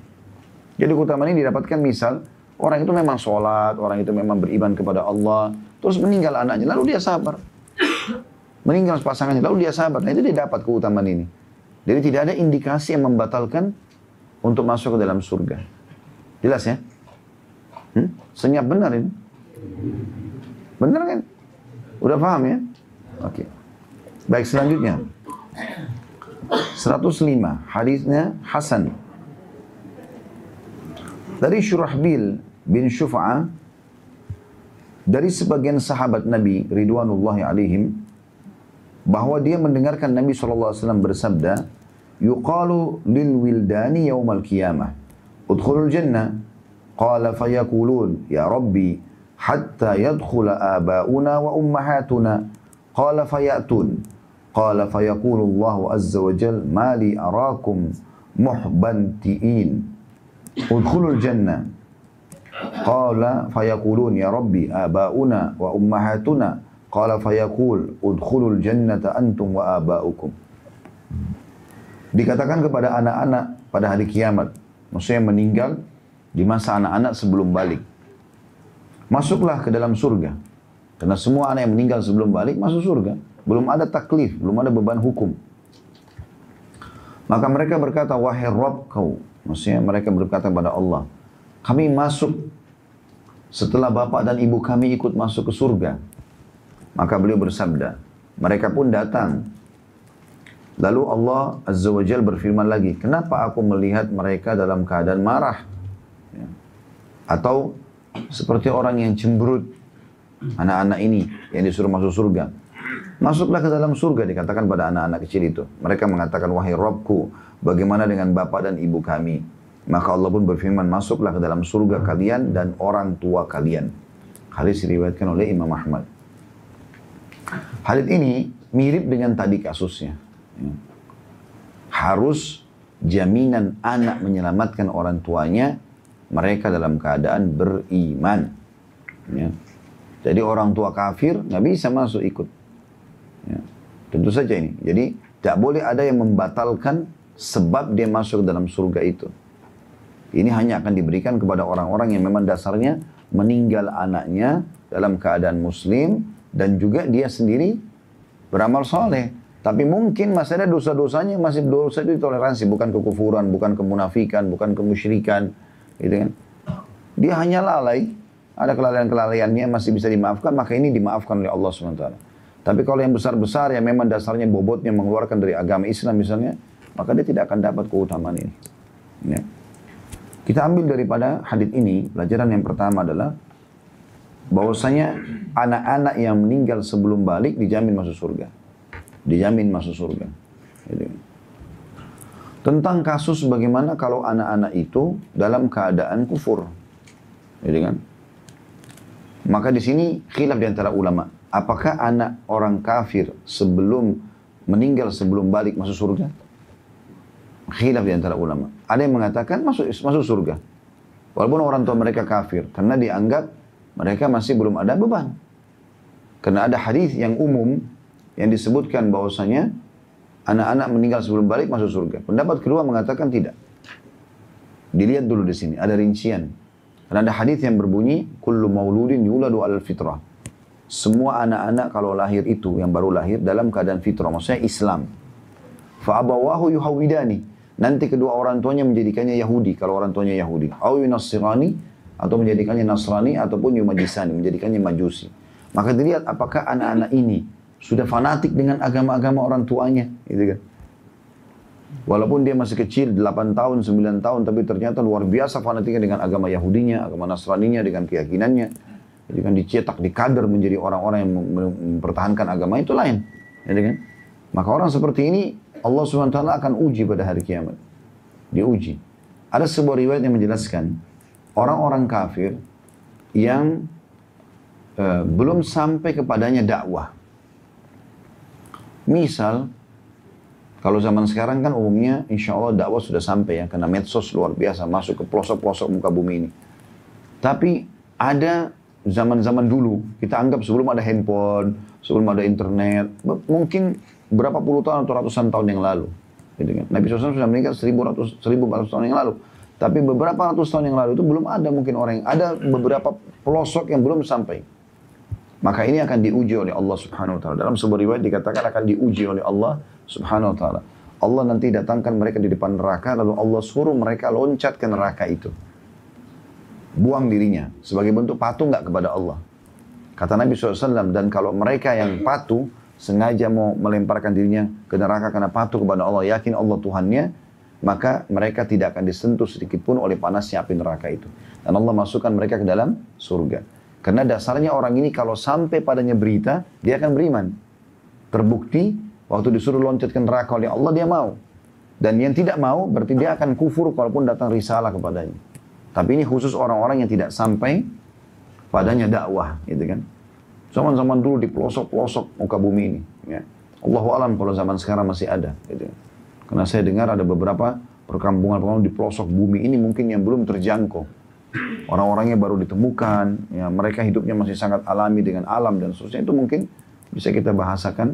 Jadi keutamaan ini didapatkan misal orang itu memang sholat, orang itu memang beriman kepada Allah, terus meninggal anaknya, lalu dia sabar. Meninggal pasangannya, lalu dia sabar. Nah itu dia dapat keutamaan ini. Jadi tidak ada indikasi yang membatalkan untuk masuk ke dalam surga. Jelas ya? Senyap benar ini? Benar kan? Udah paham ya? Oke. Baik, selanjutnya 105 hadisnya Hasan dari Syurahbil bin Syuf'ah dari sebagian sahabat Nabi ridwanullahi alaihim bahwa dia mendengarkan Nabi SAW bersabda, yuqalu lil wildani yaumal qiyamah udkhulul jannah qala fayaqulun ya rabbi hatta yadkhula abauna wa ummahatuna qala fayatun qala fayaqulu Allahu azza wa jal ma li arakum muhbantiin udkhulul jannah qala fayaqulun ya rabbi abauna wa ummahatuna qala fayaqul udkhulul jannata antum wa abaukum. Dikatakan kepada anak-anak pada hari kiamat, maksudnya meninggal di masa anak-anak sebelum balik, masuklah ke dalam surga. Karena semua anak yang meninggal sebelum balik masuk surga. Belum ada taklif, belum ada beban hukum. Maka mereka berkata, wahai Rabb kau. Maksudnya mereka berkata kepada Allah, kami masuk setelah bapak dan ibu kami ikut masuk ke surga. Maka beliau bersabda, mereka pun datang. Lalu Allah Azza wa Jal berfirman lagi, kenapa aku melihat mereka dalam keadaan marah? Ya. Atau seperti orang yang cemberut, anak-anak ini yang disuruh masuk surga. Masuklah ke dalam surga, dikatakan pada anak-anak kecil itu. Mereka mengatakan, wahai Rabbku, bagaimana dengan bapak dan ibu kami? Maka Allah pun berfirman, masuklah ke dalam surga kalian dan orang tua kalian. Hadis diriwayatkan oleh Imam Ahmad. Hadis ini mirip dengan tadi kasusnya. Harus jaminan anak menyelamatkan orang tuanya, mereka dalam keadaan beriman. Ya. Jadi orang tua kafir nggak bisa masuk ikut. Ya. Tentu saja ini. Jadi tidak boleh ada yang membatalkan sebab dia masuk dalam surga itu. Ini hanya akan diberikan kepada orang-orang yang memang dasarnya meninggal anaknya dalam keadaan muslim dan juga dia sendiri beramal soleh. Tapi mungkin masih ada dosa-dosanya, masih dosa itu toleransi, bukan kekufuran, bukan kemunafikan, bukan kemusyrikan, gitu kan. Dia hanya lalai, ada kelalaian-kelalaiannya masih bisa dimaafkan, maka ini dimaafkan oleh Allah SWT. Tapi kalau yang besar-besar yang memang dasarnya bobotnya mengeluarkan dari agama Islam misalnya, maka dia tidak akan dapat keutamaan ini. Ya. Kita ambil daripada hadits ini, pelajaran yang pertama adalah bahwasanya anak-anak yang meninggal sebelum balik dijamin masuk surga. Dijamin masuk surga. Gitu. Tentang kasus bagaimana kalau anak-anak itu dalam keadaan kufur. Gitu kan? Maka di sini khilaf di antara ulama. Apakah anak orang kafir sebelum meninggal sebelum balik masuk surga? Khilaf di antara ulama. Ada yang mengatakan masuk surga. Walaupun orang tua mereka kafir. Karena dianggap mereka masih belum ada beban. Karena ada hadis yang umum yang disebutkan bahwasanya anak-anak meninggal sebelum balik masuk surga. Pendapat kedua mengatakan tidak. Dilihat dulu di sini, ada rincian. Karena ada hadis yang berbunyi, kullu mauludin yuladu alal fitrah. Semua anak-anak kalau lahir itu, yang baru lahir dalam keadaan fitrah, maksudnya Islam. Fa'abawahu yuhawidani. Nanti kedua orang tuanya menjadikannya Yahudi, kalau orang tuanya Yahudi. Au yunassirani, atau menjadikannya Nasrani, ataupun yumajisani, menjadikannya Majusi. Maka dilihat apakah anak-anak ini sudah fanatik dengan agama-agama orang tuanya, gitu kan. Walaupun dia masih kecil, 8 tahun, 9 tahun, tapi ternyata luar biasa fanatiknya dengan agama Yahudinya, agama Nasraninya, dengan keyakinannya. Jadi kan dicetak, dikader menjadi orang-orang yang mempertahankan agama itu lain. Gitu kan. Maka orang seperti ini, Allah SWT akan uji pada hari kiamat. Diuji. Ada sebuah riwayat yang menjelaskan, orang-orang kafir yang belum sampai kepadanya dakwah. Misal, kalau zaman sekarang kan umumnya insya Allah dakwah sudah sampai ya, karena medsos luar biasa masuk ke pelosok-pelosok muka bumi ini. Tapi ada zaman-zaman dulu, kita anggap sebelum ada handphone, sebelum ada internet, mungkin berapa puluh tahun atau ratusan tahun yang lalu. Gitu kan. Nabi SAW sudah meninggal 1400 tahun yang lalu. Tapi beberapa ratus tahun yang lalu itu belum ada mungkin orang yang, ada beberapa pelosok yang belum sampai. Maka ini akan diuji oleh Allah Subhanahu Wa Taala. Dalam sebuah riwayat dikatakan akan diuji oleh Allah Subhanahu Wa Taala. Allah nanti datangkan mereka di depan neraka, lalu Allah suruh mereka loncat ke neraka itu. Buang dirinya sebagai bentuk patuh nggak kepada Allah. Kata Nabi SAW, dan kalau mereka yang patuh sengaja mau melemparkan dirinya ke neraka karena patuh kepada Allah, yakin Allah Tuhannya, maka mereka tidak akan disentuh sedikit pun oleh panasnya api neraka itu. Dan Allah masukkan mereka ke dalam surga. Karena dasarnya orang ini kalau sampai padanya berita, dia akan beriman. Terbukti, waktu disuruh loncat ke neraka oleh Allah, dia mau. Dan yang tidak mau, berarti dia akan kufur kalaupun datang risalah kepadanya. Tapi ini khusus orang-orang yang tidak sampai padanya dakwah, gitu kan. Zaman-zaman dulu di pelosok-pelosok muka bumi ini. Ya. Allahu alam kalau zaman sekarang masih ada. Gitu. Karena saya dengar ada beberapa perkampungan-perkampungan di pelosok bumi ini mungkin yang belum terjangkau. Orang-orangnya baru ditemukan, ya, mereka hidupnya masih sangat alami dengan alam dan seterusnya. Itu mungkin bisa kita bahasakan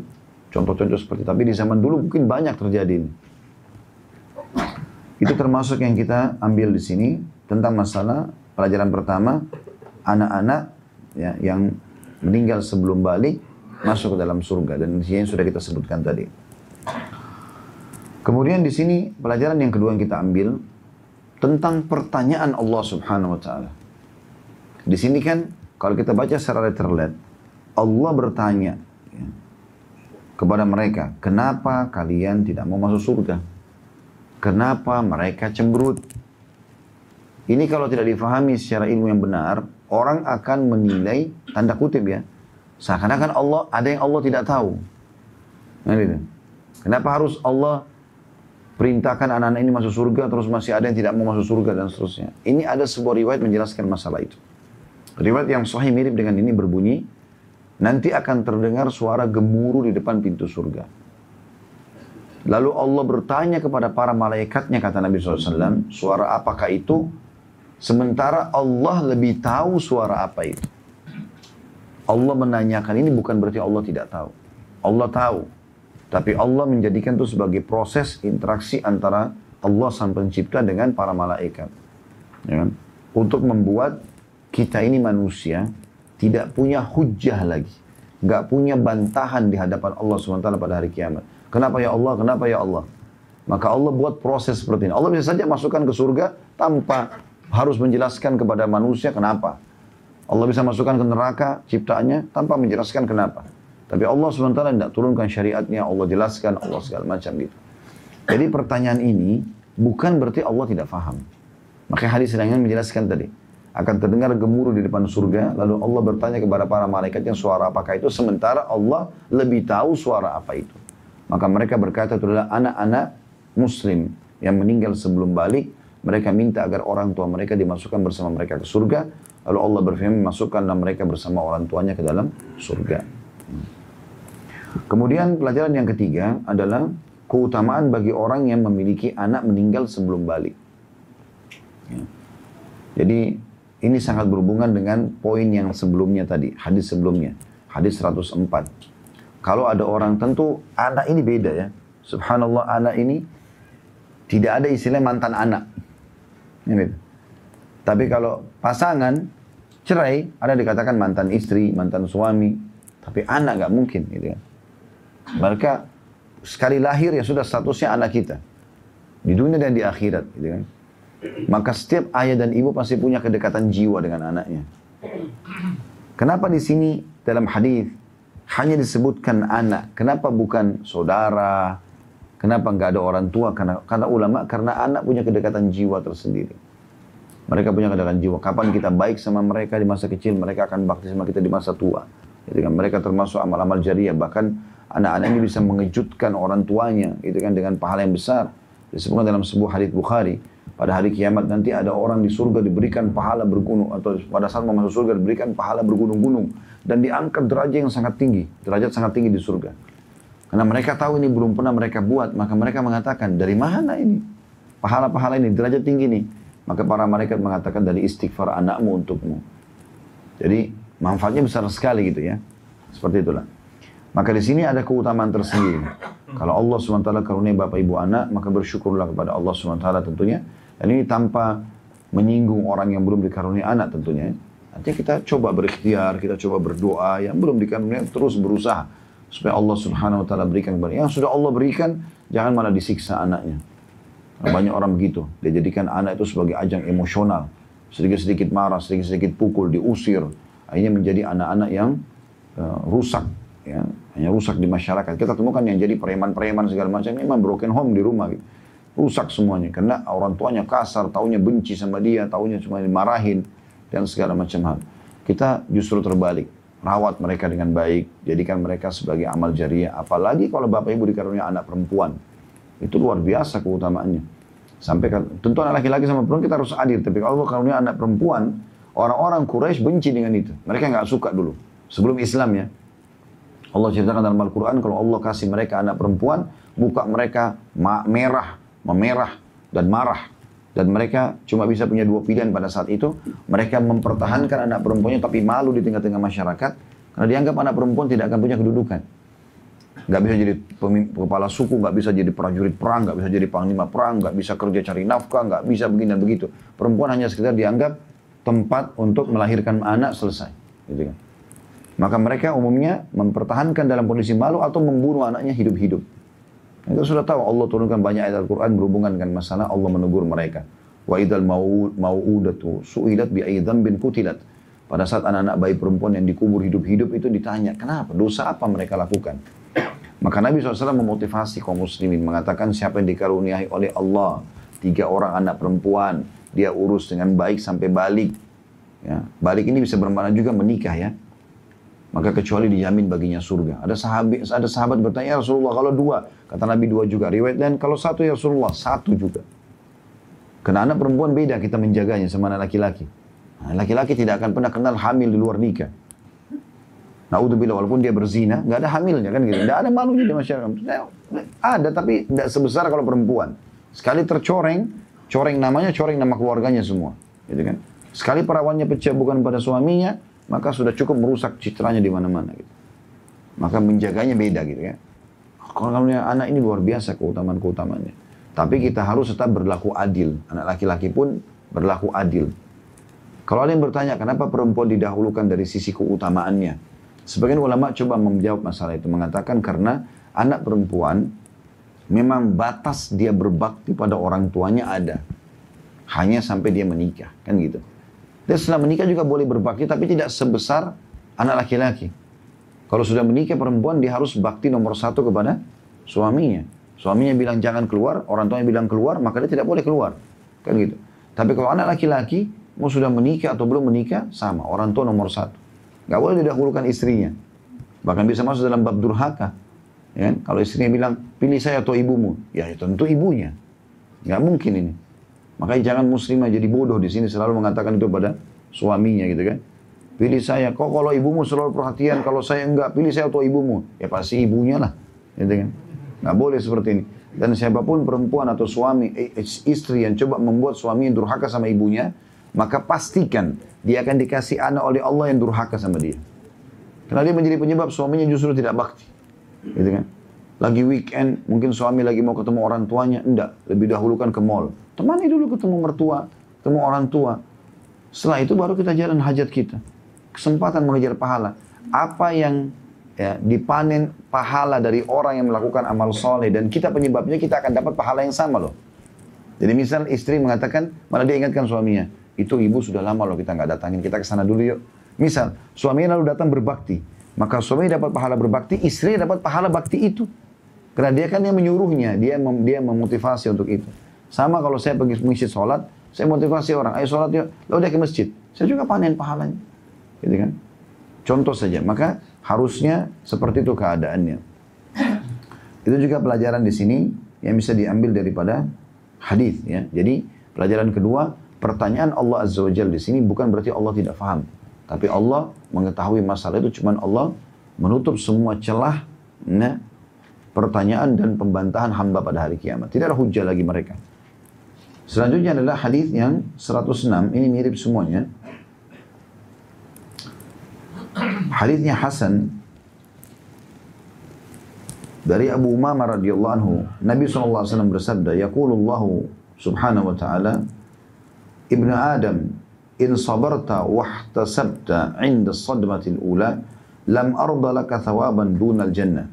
contoh-contoh seperti itu. Tapi di zaman dulu mungkin banyak terjadi ini. Itu termasuk yang kita ambil di sini tentang masalah pelajaran pertama, anak-anak ya, yang meninggal sebelum balik masuk ke dalam surga, dan di sini sudah kita sebutkan tadi. Kemudian di sini pelajaran yang kedua yang kita ambil tentang pertanyaan Allah Subhanahu Wa Taala. Di sini kan kalau kita baca secara letterlet, Allah bertanya ya, kepada mereka, kenapa kalian tidak mau masuk surga? Kenapa mereka cemberut? Ini kalau tidak difahami secara ilmu yang benar, orang akan menilai, tanda kutip ya, seakan-akan Allah, ada yang Allah tidak tahu. Nah, gitu. Kenapa harus Allah perintahkan anak-anak ini masuk surga, terus masih ada yang tidak mau masuk surga dan seterusnya. Ini ada sebuah riwayat menjelaskan masalah itu. Riwayat yang sahih mirip dengan ini berbunyi, nanti akan terdengar suara gemuruh di depan pintu surga. Lalu Allah bertanya kepada para malaikatnya, kata Nabi SAW, suara apakah itu? Sementara Allah lebih tahu suara apa itu. Allah menanyakan ini bukan berarti Allah tidak tahu. Allah tahu. Tapi Allah menjadikan itu sebagai proses interaksi antara Allah sang pencipta dengan para malaikat. Ya kan? Untuk membuat kita ini manusia tidak punya hujjah lagi. Nggak punya bantahan di hadapan Allah SWT pada hari kiamat. Kenapa ya Allah? Kenapa ya Allah? Maka Allah buat proses seperti ini. Allah bisa saja masukkan ke surga tanpa harus menjelaskan kepada manusia kenapa. Allah bisa masukkan ke neraka ciptaannya tanpa menjelaskan kenapa. Tapi Allah SWT tidak turunkan syariatnya, Allah jelaskan, Allah segala macam gitu. Jadi pertanyaan ini bukan berarti Allah tidak faham. Makanya hadis yang menjelaskan tadi. Akan terdengar gemuruh di depan surga, lalu Allah bertanya kepada para malaikatnya suara apakah itu, sementara Allah lebih tahu suara apa itu. Maka mereka berkata itu adalah anak-anak muslim yang meninggal sebelum balik. Mereka minta agar orang tua mereka dimasukkan bersama mereka ke surga. Lalu Allah berfirman, masukkanlah mereka bersama orang tuanya ke dalam surga. Kemudian pelajaran yang ketiga adalah keutamaan bagi orang yang memiliki anak meninggal sebelum balik. Ya. Jadi ini sangat berhubungan dengan poin yang sebelumnya tadi, hadis sebelumnya, hadis 104. Kalau ada orang, tentu anak ini beda ya. Subhanallah, anak ini tidak ada istilah mantan anak. Ini. Tapi kalau pasangan cerai, ada dikatakan mantan istri, mantan suami. Tapi anak nggak mungkin, gitu ya. Mereka sekali lahir ya sudah statusnya anak kita di dunia dan di akhirat, gitu kan. Maka setiap ayah dan ibu pasti punya kedekatan jiwa dengan anaknya. Kenapa di sini dalam hadis hanya disebutkan anak? Kenapa bukan saudara? Kenapa nggak ada orang tua? Karena ulama, karena anak punya kedekatan jiwa tersendiri. Mereka punya kedekatan jiwa. Kapan kita baik sama mereka di masa kecil, mereka akan bakti sama kita di masa tua. Gitu kan? Mereka termasuk amal-amal jariah. Bahkan anak-anak ini bisa mengejutkan orang tuanya, gitu kan, dengan pahala yang besar. Disebutkan dalam sebuah hadis Bukhari, pada hari kiamat nanti ada orang di surga diberikan pahala bergunung, atau pada saat mau masuk surga diberikan pahala bergunung-gunung dan diangkat derajat yang sangat tinggi, derajat sangat tinggi di surga. Karena mereka tahu ini belum pernah mereka buat, maka mereka mengatakan, dari mana ini pahala-pahala ini, derajat tinggi ini? Maka para malaikat mengatakan, dari istighfar anakmu untukmu. Jadi manfaatnya besar sekali gitu ya. Seperti itulah. Maka di sini ada keutamaan tersendiri. Kalau Allah SWT karunia bapak ibu anak, maka bersyukurlah kepada Allah SWT tentunya. Dan ini tanpa menyinggung orang yang belum dikarunia anak tentunya. Nanti kita coba berikhtiar, kita coba berdoa. Yang belum dikarunia terus berusaha supaya Allah SWT berikan kepada yang sudah Allah berikan. Jangan malah disiksa anaknya. Banyak orang begitu. Dia jadikan anak itu sebagai ajang emosional. Sedikit-sedikit marah, sedikit-sedikit pukul, diusir. Akhirnya menjadi anak-anak yang rusak. Ya, hanya rusak di masyarakat. Kita temukan yang jadi preman-preman segala macam, memang broken home di rumah gitu. Rusak semuanya karena orang tuanya kasar, taunya benci sama dia, taunya cuma dimarahin dan segala macam hal. Kita justru terbalik, rawat mereka dengan baik, jadikan mereka sebagai amal jariah. Apalagi kalau bapak ibu dikarunia anak perempuan, itu luar biasa keutamaannya. Sampai tentu anak laki-laki sama perempuan kita harus adil, tapi kalau karunia anak perempuan, orang-orang Quraisy benci dengan itu. Mereka nggak suka dulu sebelum Islam ya. Allah ceritakan dalam Al-Quran, kalau Allah kasih mereka anak perempuan, muka mereka memerah dan marah. Dan mereka cuma bisa punya dua pilihan pada saat itu. Mereka mempertahankan anak perempuannya tapi malu di tengah-tengah masyarakat. Karena dianggap anak perempuan tidak akan punya kedudukan. Gak bisa jadi kepala suku, gak bisa jadi prajurit perang, gak bisa jadi panglima perang, gak bisa kerja cari nafkah, gak bisa begini dan begitu. Perempuan hanya sekedar dianggap tempat untuk melahirkan anak, selesai. Gitu kan. Maka mereka umumnya mempertahankan dalam kondisi malu atau membunuh anaknya hidup-hidup. Kita sudah tahu Allah turunkan banyak ayat Al-Quran berhubungan dengan masalah Allah menegur mereka. Wa idal mau'udatu su'ilat bi'ayyi dzambin qutilat. Pada saat anak-anak bayi perempuan yang dikubur hidup-hidup itu ditanya, kenapa? Dosa apa mereka lakukan? Maka Nabi SAW memotivasi kaum muslimin, mengatakan siapa yang dikaruniai oleh Allah 3 orang anak perempuan, dia urus dengan baik sampai balik. Ya, balik ini bisa bermakna juga menikah ya. Maka kecuali dijamin baginya surga. Ada sahabat bertanya, ya Rasulullah kalau 2, kata Nabi 2 juga. Riwayat dan kalau 1 ya Rasulullah 1 juga. Karena anak perempuan beda kita menjaganya sama anak laki-laki. Nah, laki-laki tidak akan pernah kenal hamil di luar nikah. Naudzubillah, walaupun dia berzina, nggak ada hamilnya kan gitu. Nggak ada malunya di masyarakat. Ada tapi tidak sebesar kalau perempuan. Sekali tercoreng, coreng namanya, coreng nama keluarganya semua. Gitu kan? Sekali perawannya pecah bukan pada suaminya, maka sudah cukup merusak citranya di mana-mana gitu. Maka menjaganya beda gitu ya. Kalau anak ini luar biasa keutamaan-keutamaannya. Tapi kita harus tetap berlaku adil. Anak laki-laki pun berlaku adil. Kalau ada yang bertanya kenapa perempuan didahulukan dari sisi keutamaannya, sebagian ulama coba menjawab masalah itu, mengatakan karena anak perempuan memang batas dia berbakti pada orang tuanya ada. hanya sampai dia menikah, kan gitu. Dan setelah menikah juga boleh berbakti, tapi tidak sebesar anak laki-laki. Kalau sudah menikah perempuan, dia harus bakti nomor satu kepada suaminya. Suaminya bilang jangan keluar, orang tuanya bilang keluar, maka dia tidak boleh keluar. Kan gitu. Tapi kalau anak laki-laki, mau sudah menikah atau belum menikah, sama. Orang tua nomor satu. Gak boleh didahulukan istrinya. Bahkan bisa masuk dalam bab durhaka. Ya, kalau istrinya bilang, pilih saya atau ibumu. Ya tentu ibunya. Gak mungkin ini. Makanya jangan muslimah jadi bodoh di sini selalu mengatakan itu pada suaminya gitu kan. Pilih saya, kok kalau ibumu selalu perhatian, kalau saya enggak, pilih saya atau ibumu. Ya pasti ibunya lah. Gitu kan. Nggak boleh seperti ini. Dan siapapun perempuan atau suami, istri yang coba membuat suaminya durhaka sama ibunya, maka pastikan dia akan dikasih anak oleh Allah yang durhaka sama dia. Karena dia menjadi penyebab suaminya justru tidak bakti. Gitu kan. Lagi weekend, mungkin suami lagi mau ketemu orang tuanya, enggak, lebih dahulukan ke mall. Temani dulu ketemu mertua, ketemu orang tua. Setelah itu baru kita jalan hajat kita. Kesempatan mengejar pahala. Apa yang dipanen pahala dari orang yang melakukan amal soleh dan kita penyebabnya, kita akan dapat pahala yang sama loh. Jadi misal istri mengatakan, malah dia ingatkan suaminya, itu ibu sudah lama loh kita nggak datangin, kita ke sana dulu yuk. Misal suaminya lalu datang berbakti, maka suaminya dapat pahala berbakti, istrinya dapat pahala bakti itu. Karena dia kan yang menyuruhnya, dia memotivasi untuk itu. Sama kalau saya pergi masjid sholat, saya motivasi orang, ayo sholat yuk, lalu dia ke masjid, saya juga panen pahalanya. Gitu kan? Contoh saja, maka harusnya seperti itu keadaannya. Itu juga pelajaran di sini yang bisa diambil daripada hadis ya. Jadi pelajaran kedua, pertanyaan Allah Azza wa Jalla di sini bukan berarti Allah tidak faham, tapi Allah mengetahui masalah itu, cuman Allah menutup semua celah pertanyaan dan pembantahan hamba pada hari kiamat. Tidak ada hujah lagi mereka. Selanjutnya adalah hadis yang 106, ini mirip semuanya. Hadisnya Hasan dari Abu Umamah radhiyallahu anhu. Nabi SAW bersabda, yaqulullahu subhanahu wa ta'ala, Ibnu Adam, in sabarta wahtasabta inda sadmatil ula, lam arda laka thawaban dunal jannah.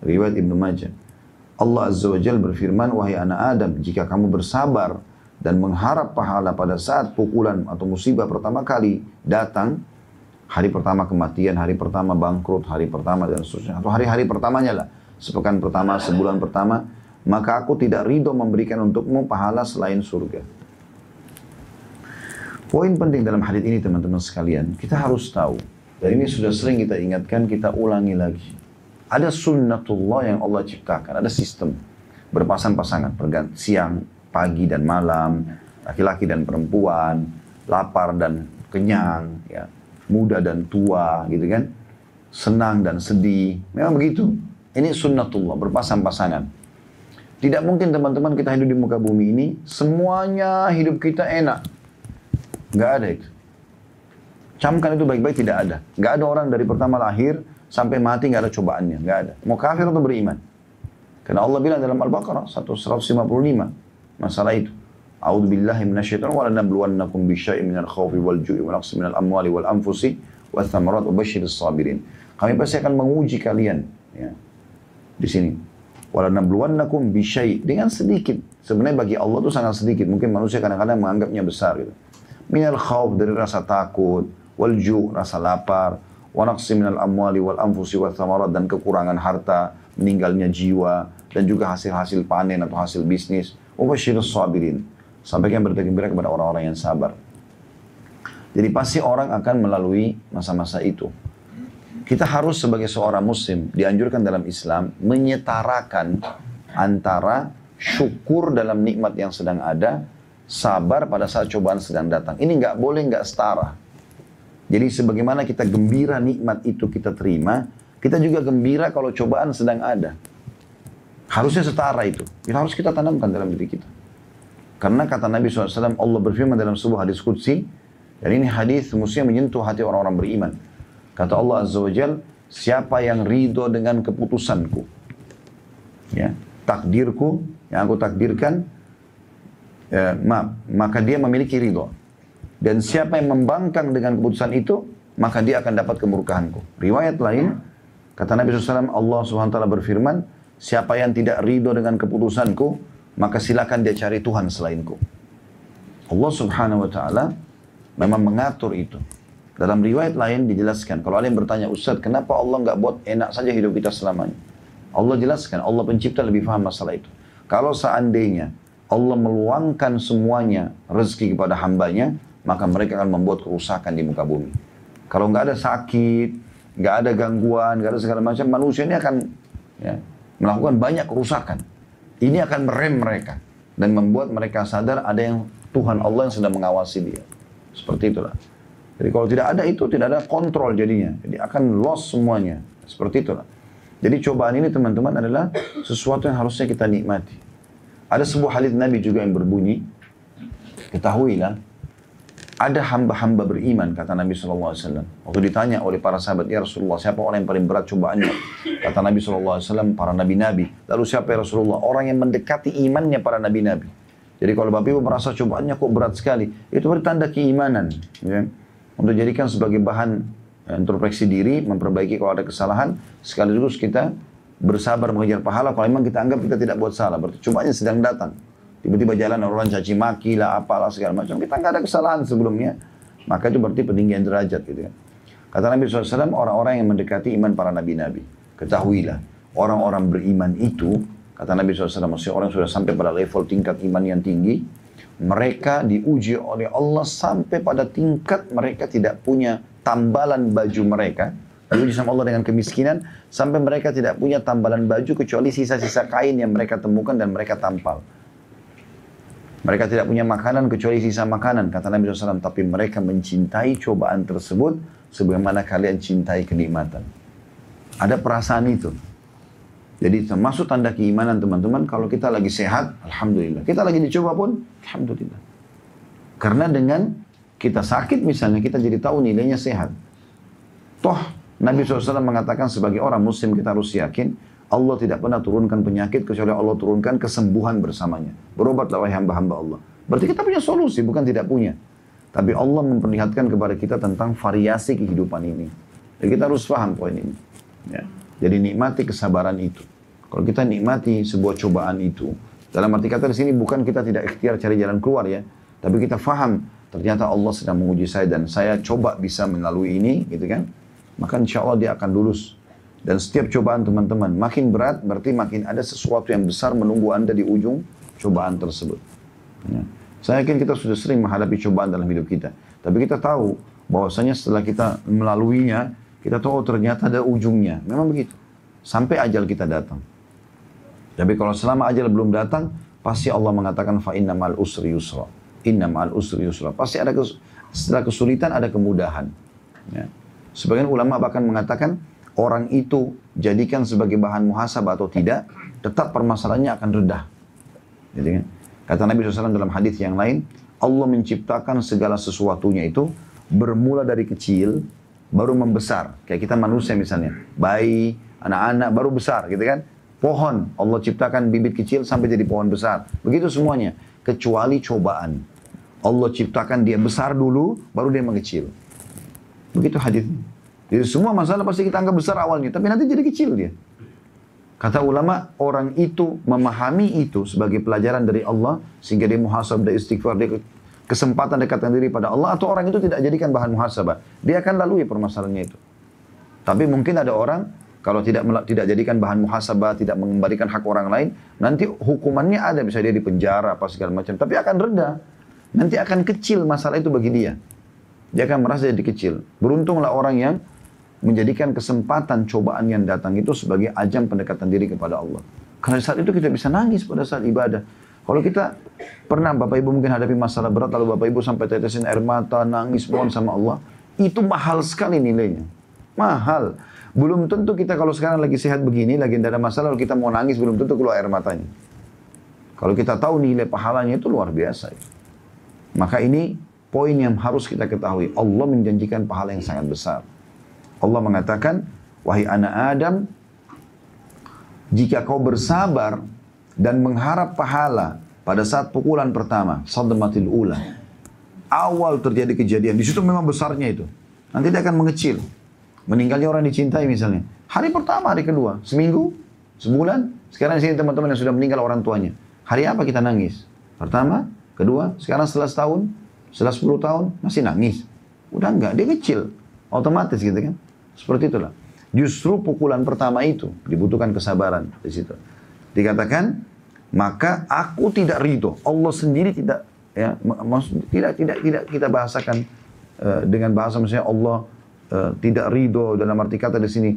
Riwayat Ibnu Majah. Allah Azza wa Jalla berfirman, wahai anak Adam, jika kamu bersabar dan mengharap pahala pada saat pukulan atau musibah pertama kali datang, hari pertama kematian, hari pertama bangkrut, hari pertama dan seterusnya, atau hari-hari pertamanya lah, sepekan pertama, sebulan pertama, maka aku tidak ridho memberikan untukmu pahala selain surga. Poin penting dalam hadis ini teman-teman sekalian, kita harus tahu, dan ini sudah sering kita ingatkan, kita ulangi lagi. Ada sunnatullah yang Allah ciptakan, ada sistem berpasang-pasangan, siang, pagi dan malam, laki-laki dan perempuan, lapar dan kenyang, ya, muda dan tua, gitu kan, senang dan sedih, memang begitu. Ini sunnatullah, berpasang-pasangan. Tidak mungkin teman-teman kita hidup di muka bumi ini, semuanya hidup kita enak. Nggak ada itu. Camkan itu baik-baik, tidak ada. Nggak ada orang dari pertama lahir sampai mati nggak ada cobaannya, nggak ada. Mau kafir atau beriman. Karena Allah bilang dalam Al-Baqarah 155 masalah itu. A'udzu billahi minasyaitonir wa lanabluwannakum bisyai'in minal khaufi wal ju'i wa naqsin minal amwali wal anfusi wath thamarat wa basyyiris sabirin. Kami pasti akan menguji kalian, ya. Di sini. Wa lanabluwannakum bisyai', dengan sedikit. Sebenarnya bagi Allah itu sangat sedikit. Mungkin manusia kadang-kadang menganggapnya besar gitu. Minal khauf, dari rasa takut, wal ju', rasa lapar, wa naqsi minal amwali wal anfusi wath thamarat, dan kekurangan harta, meninggalnya jiwa, dan juga hasil-hasil panen atau hasil bisnis. Wa basyyiris sabirin. Sampaikan berita gembira kepada orang-orang yang sabar. Jadi pasti orang akan melalui masa-masa itu. Kita harus sebagai seorang muslim, dianjurkan dalam Islam, menyetarakan antara syukur dalam nikmat yang sedang ada, sabar pada saat cobaan sedang datang. Ini nggak boleh nggak setara. Jadi sebagaimana kita gembira nikmat itu kita terima, kita juga gembira kalau cobaan sedang ada. Harusnya setara itu. Itu harus kita tanamkan dalam diri kita. Karena kata Nabi SAW, Allah berfirman dalam sebuah hadis qudsi, dan ini hadis mestinya menyentuh hati orang-orang beriman. Kata Allah Azza wa Jal, siapa yang ridho dengan keputusanku, ya, takdirku, yang aku takdirkan, maka dia memiliki ridho. Dan siapa yang membangkang dengan keputusan itu, maka dia akan dapat kemurkaanku. Riwayat lain, kata Nabi SAW, Allah SWT berfirman, siapa yang tidak ridho dengan keputusanku, maka silakan dia cari Tuhan selainku. Allah Subhanahu wa taala memang mengatur itu. Dalam riwayat lain dijelaskan, kalau ada yang bertanya, Ustaz, kenapa Allah nggak buat enak saja hidup kita selamanya? Allah jelaskan, Allah pencipta lebih paham masalah itu. Kalau seandainya Allah meluangkan semuanya rezeki kepada hambanya, maka mereka akan membuat kerusakan di muka bumi. Kalau nggak ada sakit, nggak ada gangguan, nggak ada segala macam, manusia ini akan melakukan banyak kerusakan. Ini akan merem mereka dan membuat mereka sadar ada yang Tuhan Allah yang sedang mengawasi dia. Seperti itulah. Jadi kalau tidak ada itu, tidak ada kontrol jadinya. Jadi akan lost semuanya. Seperti itulah. Jadi cobaan ini teman-teman adalah sesuatu yang harusnya kita nikmati. Ada sebuah hadits Nabi juga yang berbunyi, ketahuilah, ada hamba-hamba beriman, kata Nabi SAW. Waktu ditanya oleh para sahabat, ya Rasulullah, siapa orang yang paling berat cobaannya? Kata Nabi SAW, para nabi-nabi. Lalu siapa ya Rasulullah? Orang yang mendekati imannya para nabi-nabi. Jadi kalau Bapak Ibu merasa cobaannya kok berat sekali, itu bertanda keimanan. Ya. Untuk jadikan sebagai bahan introspeksi diri, memperbaiki kalau ada kesalahan, sekaligus kita bersabar mengejar pahala. Kalau memang kita anggap kita tidak buat salah, berarti cobaannya sedang datang. Tiba-tiba jalan orang caci maki lah, apalah segala macam. Kita nggak ada kesalahan sebelumnya, maka itu berarti peninggian derajat gitu kan. Kata Nabi SAW, orang-orang yang mendekati iman para nabi-nabi, ketahuilah, orang-orang beriman itu, kata Nabi SAW, maksudnya orang yang sudah sampai pada level tingkat iman yang tinggi, mereka diuji oleh Allah sampai pada tingkat mereka tidak punya tambalan baju mereka. Diuji sama Allah dengan kemiskinan sampai mereka tidak punya tambalan baju kecuali sisa-sisa kain yang mereka temukan dan mereka tampal. Mereka tidak punya makanan kecuali sisa makanan, kata Nabi SAW. Tapi mereka mencintai cobaan tersebut sebagaimana kalian cintai kenikmatan. Ada perasaan itu. Jadi termasuk tanda keimanan teman-teman, kalau kita lagi sehat, Alhamdulillah. Kita lagi dicoba pun, Alhamdulillah. Karena dengan kita sakit misalnya, kita jadi tahu nilainya sehat. Toh, Nabi SAW mengatakan sebagai orang muslim kita harus yakin, Allah tidak pernah turunkan penyakit, kecuali Allah turunkan kesembuhan bersamanya. Berobatlah wahai hamba-hamba Allah. Berarti kita punya solusi, bukan tidak punya. Tapi Allah memperlihatkan kepada kita tentang variasi kehidupan ini. Jadi kita harus paham poin ini. Ya. Jadi nikmati kesabaran itu. Kalau kita nikmati sebuah cobaan itu, dalam arti kata di sini bukan kita tidak ikhtiar cari jalan keluar ya, tapi kita faham ternyata Allah sedang menguji saya dan saya coba bisa melalui ini, gitu kan? Maka insya Allah dia akan lulus. Dan setiap cobaan teman-teman makin berat, berarti makin ada sesuatu yang besar menunggu Anda di ujung cobaan tersebut. Ya. Saya yakin kita sudah sering menghadapi cobaan dalam hidup kita, tapi kita tahu bahwasanya setelah kita melaluinya, kita tahu ternyata ada ujungnya. Memang begitu. Sampai ajal kita datang. Tapi kalau selama ajal belum datang, pasti Allah mengatakan fa inna ma'al usri yusra. Inna ma'al usri yusra. Pasti ada setelah kesulitan ada kemudahan. Ya. Sebagian ulama bahkan mengatakan orang itu jadikan sebagai bahan muhasabah atau tidak, tetap permasalahannya akan redah. Jadi, kan? Kata Nabi SAW dalam hadis yang lain, Allah menciptakan segala sesuatunya itu bermula dari kecil, baru membesar. Kayak kita manusia misalnya, bayi, anak-anak baru besar gitu kan. Pohon, Allah ciptakan bibit kecil sampai jadi pohon besar. Begitu semuanya, kecuali cobaan. Allah ciptakan dia besar dulu, baru dia mengecil. Begitu hadisnya. Jadi semua masalah pasti kita anggap besar awalnya, tapi nanti jadi kecil dia. Kata ulama, orang itu memahami itu sebagai pelajaran dari Allah, sehingga dia muhasabah, dia istighfar, dia kesempatan dekatkan diri pada Allah, atau orang itu tidak jadikan bahan muhasabah. Dia akan lalui permasalahannya itu. Tapi mungkin ada orang, kalau tidak jadikan bahan muhasabah, tidak mengembalikan hak orang lain, nanti hukumannya ada, bisa dia dipenjara, apa segala macam. Tapi akan reda. Nanti akan kecil masalah itu bagi dia. Dia akan merasa jadi kecil. Beruntunglah orang yang menjadikan kesempatan cobaan yang datang itu sebagai ajang pendekatan diri kepada Allah. Karena saat itu kita bisa nangis pada saat ibadah. Kalau kita pernah Bapak Ibu mungkin hadapi masalah berat, lalu Bapak Ibu sampai tetesin air mata, nangis, mohon sama Allah, itu mahal sekali nilainya. Mahal. Belum tentu kita kalau sekarang lagi sehat begini, lagi tidak ada masalah, kalau kita mau nangis, belum tentu keluar air matanya. Kalau kita tahu nilai pahalanya itu luar biasa. Maka ini poin yang harus kita ketahui. Allah menjanjikan pahala yang sangat besar. Allah mengatakan, wahai anak Adam, jika kau bersabar dan mengharap pahala pada saat pukulan pertama, sadmatil ula, awal terjadi kejadian, di situ memang besarnya itu. Nanti dia akan mengecil. Meninggalnya orang dicintai misalnya. Hari pertama, hari kedua, seminggu, sebulan. Sekarang di sini teman-teman yang sudah meninggal orang tuanya. Hari apa kita nangis? Pertama, Kedua, sekarang setelah setahun, setelah 10 tahun, masih nangis. Udah enggak, dia kecil. Otomatis gitu kan. Seperti itulah. Justru pukulan pertama itu dibutuhkan kesabaran di situ. Dikatakan, maka aku tidak ridho. Allah sendiri tidak, ya, tidak kita bahasakan dengan bahasa misalnya Allah tidak ridho, dalam arti kata di sini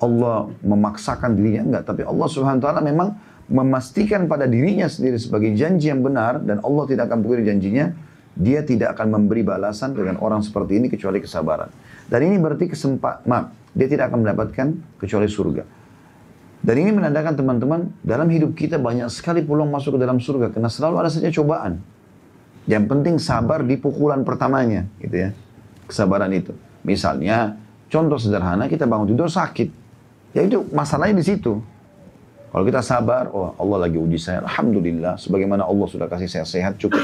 Allah memaksakan dirinya, enggak. Tapi Allah Subhanahu Wa Taala memang memastikan pada dirinya sendiri sebagai janji yang benar, dan Allah tidak akan pungkiri janjinya. Dia tidak akan memberi balasan dengan orang seperti ini kecuali kesabaran. Dan ini berarti dia tidak akan mendapatkan kecuali surga. Dan ini menandakan teman-teman, dalam hidup kita banyak sekali peluang masuk ke dalam surga, karena selalu ada saja cobaan. Yang penting sabar di pukulan pertamanya, gitu ya. Kesabaran itu. Misalnya, contoh sederhana, kita bangun tidur sakit. Ya itu masalahnya di situ. Kalau kita sabar, oh Allah lagi uji saya, alhamdulillah, sebagaimana Allah sudah kasih saya sehat, cukup.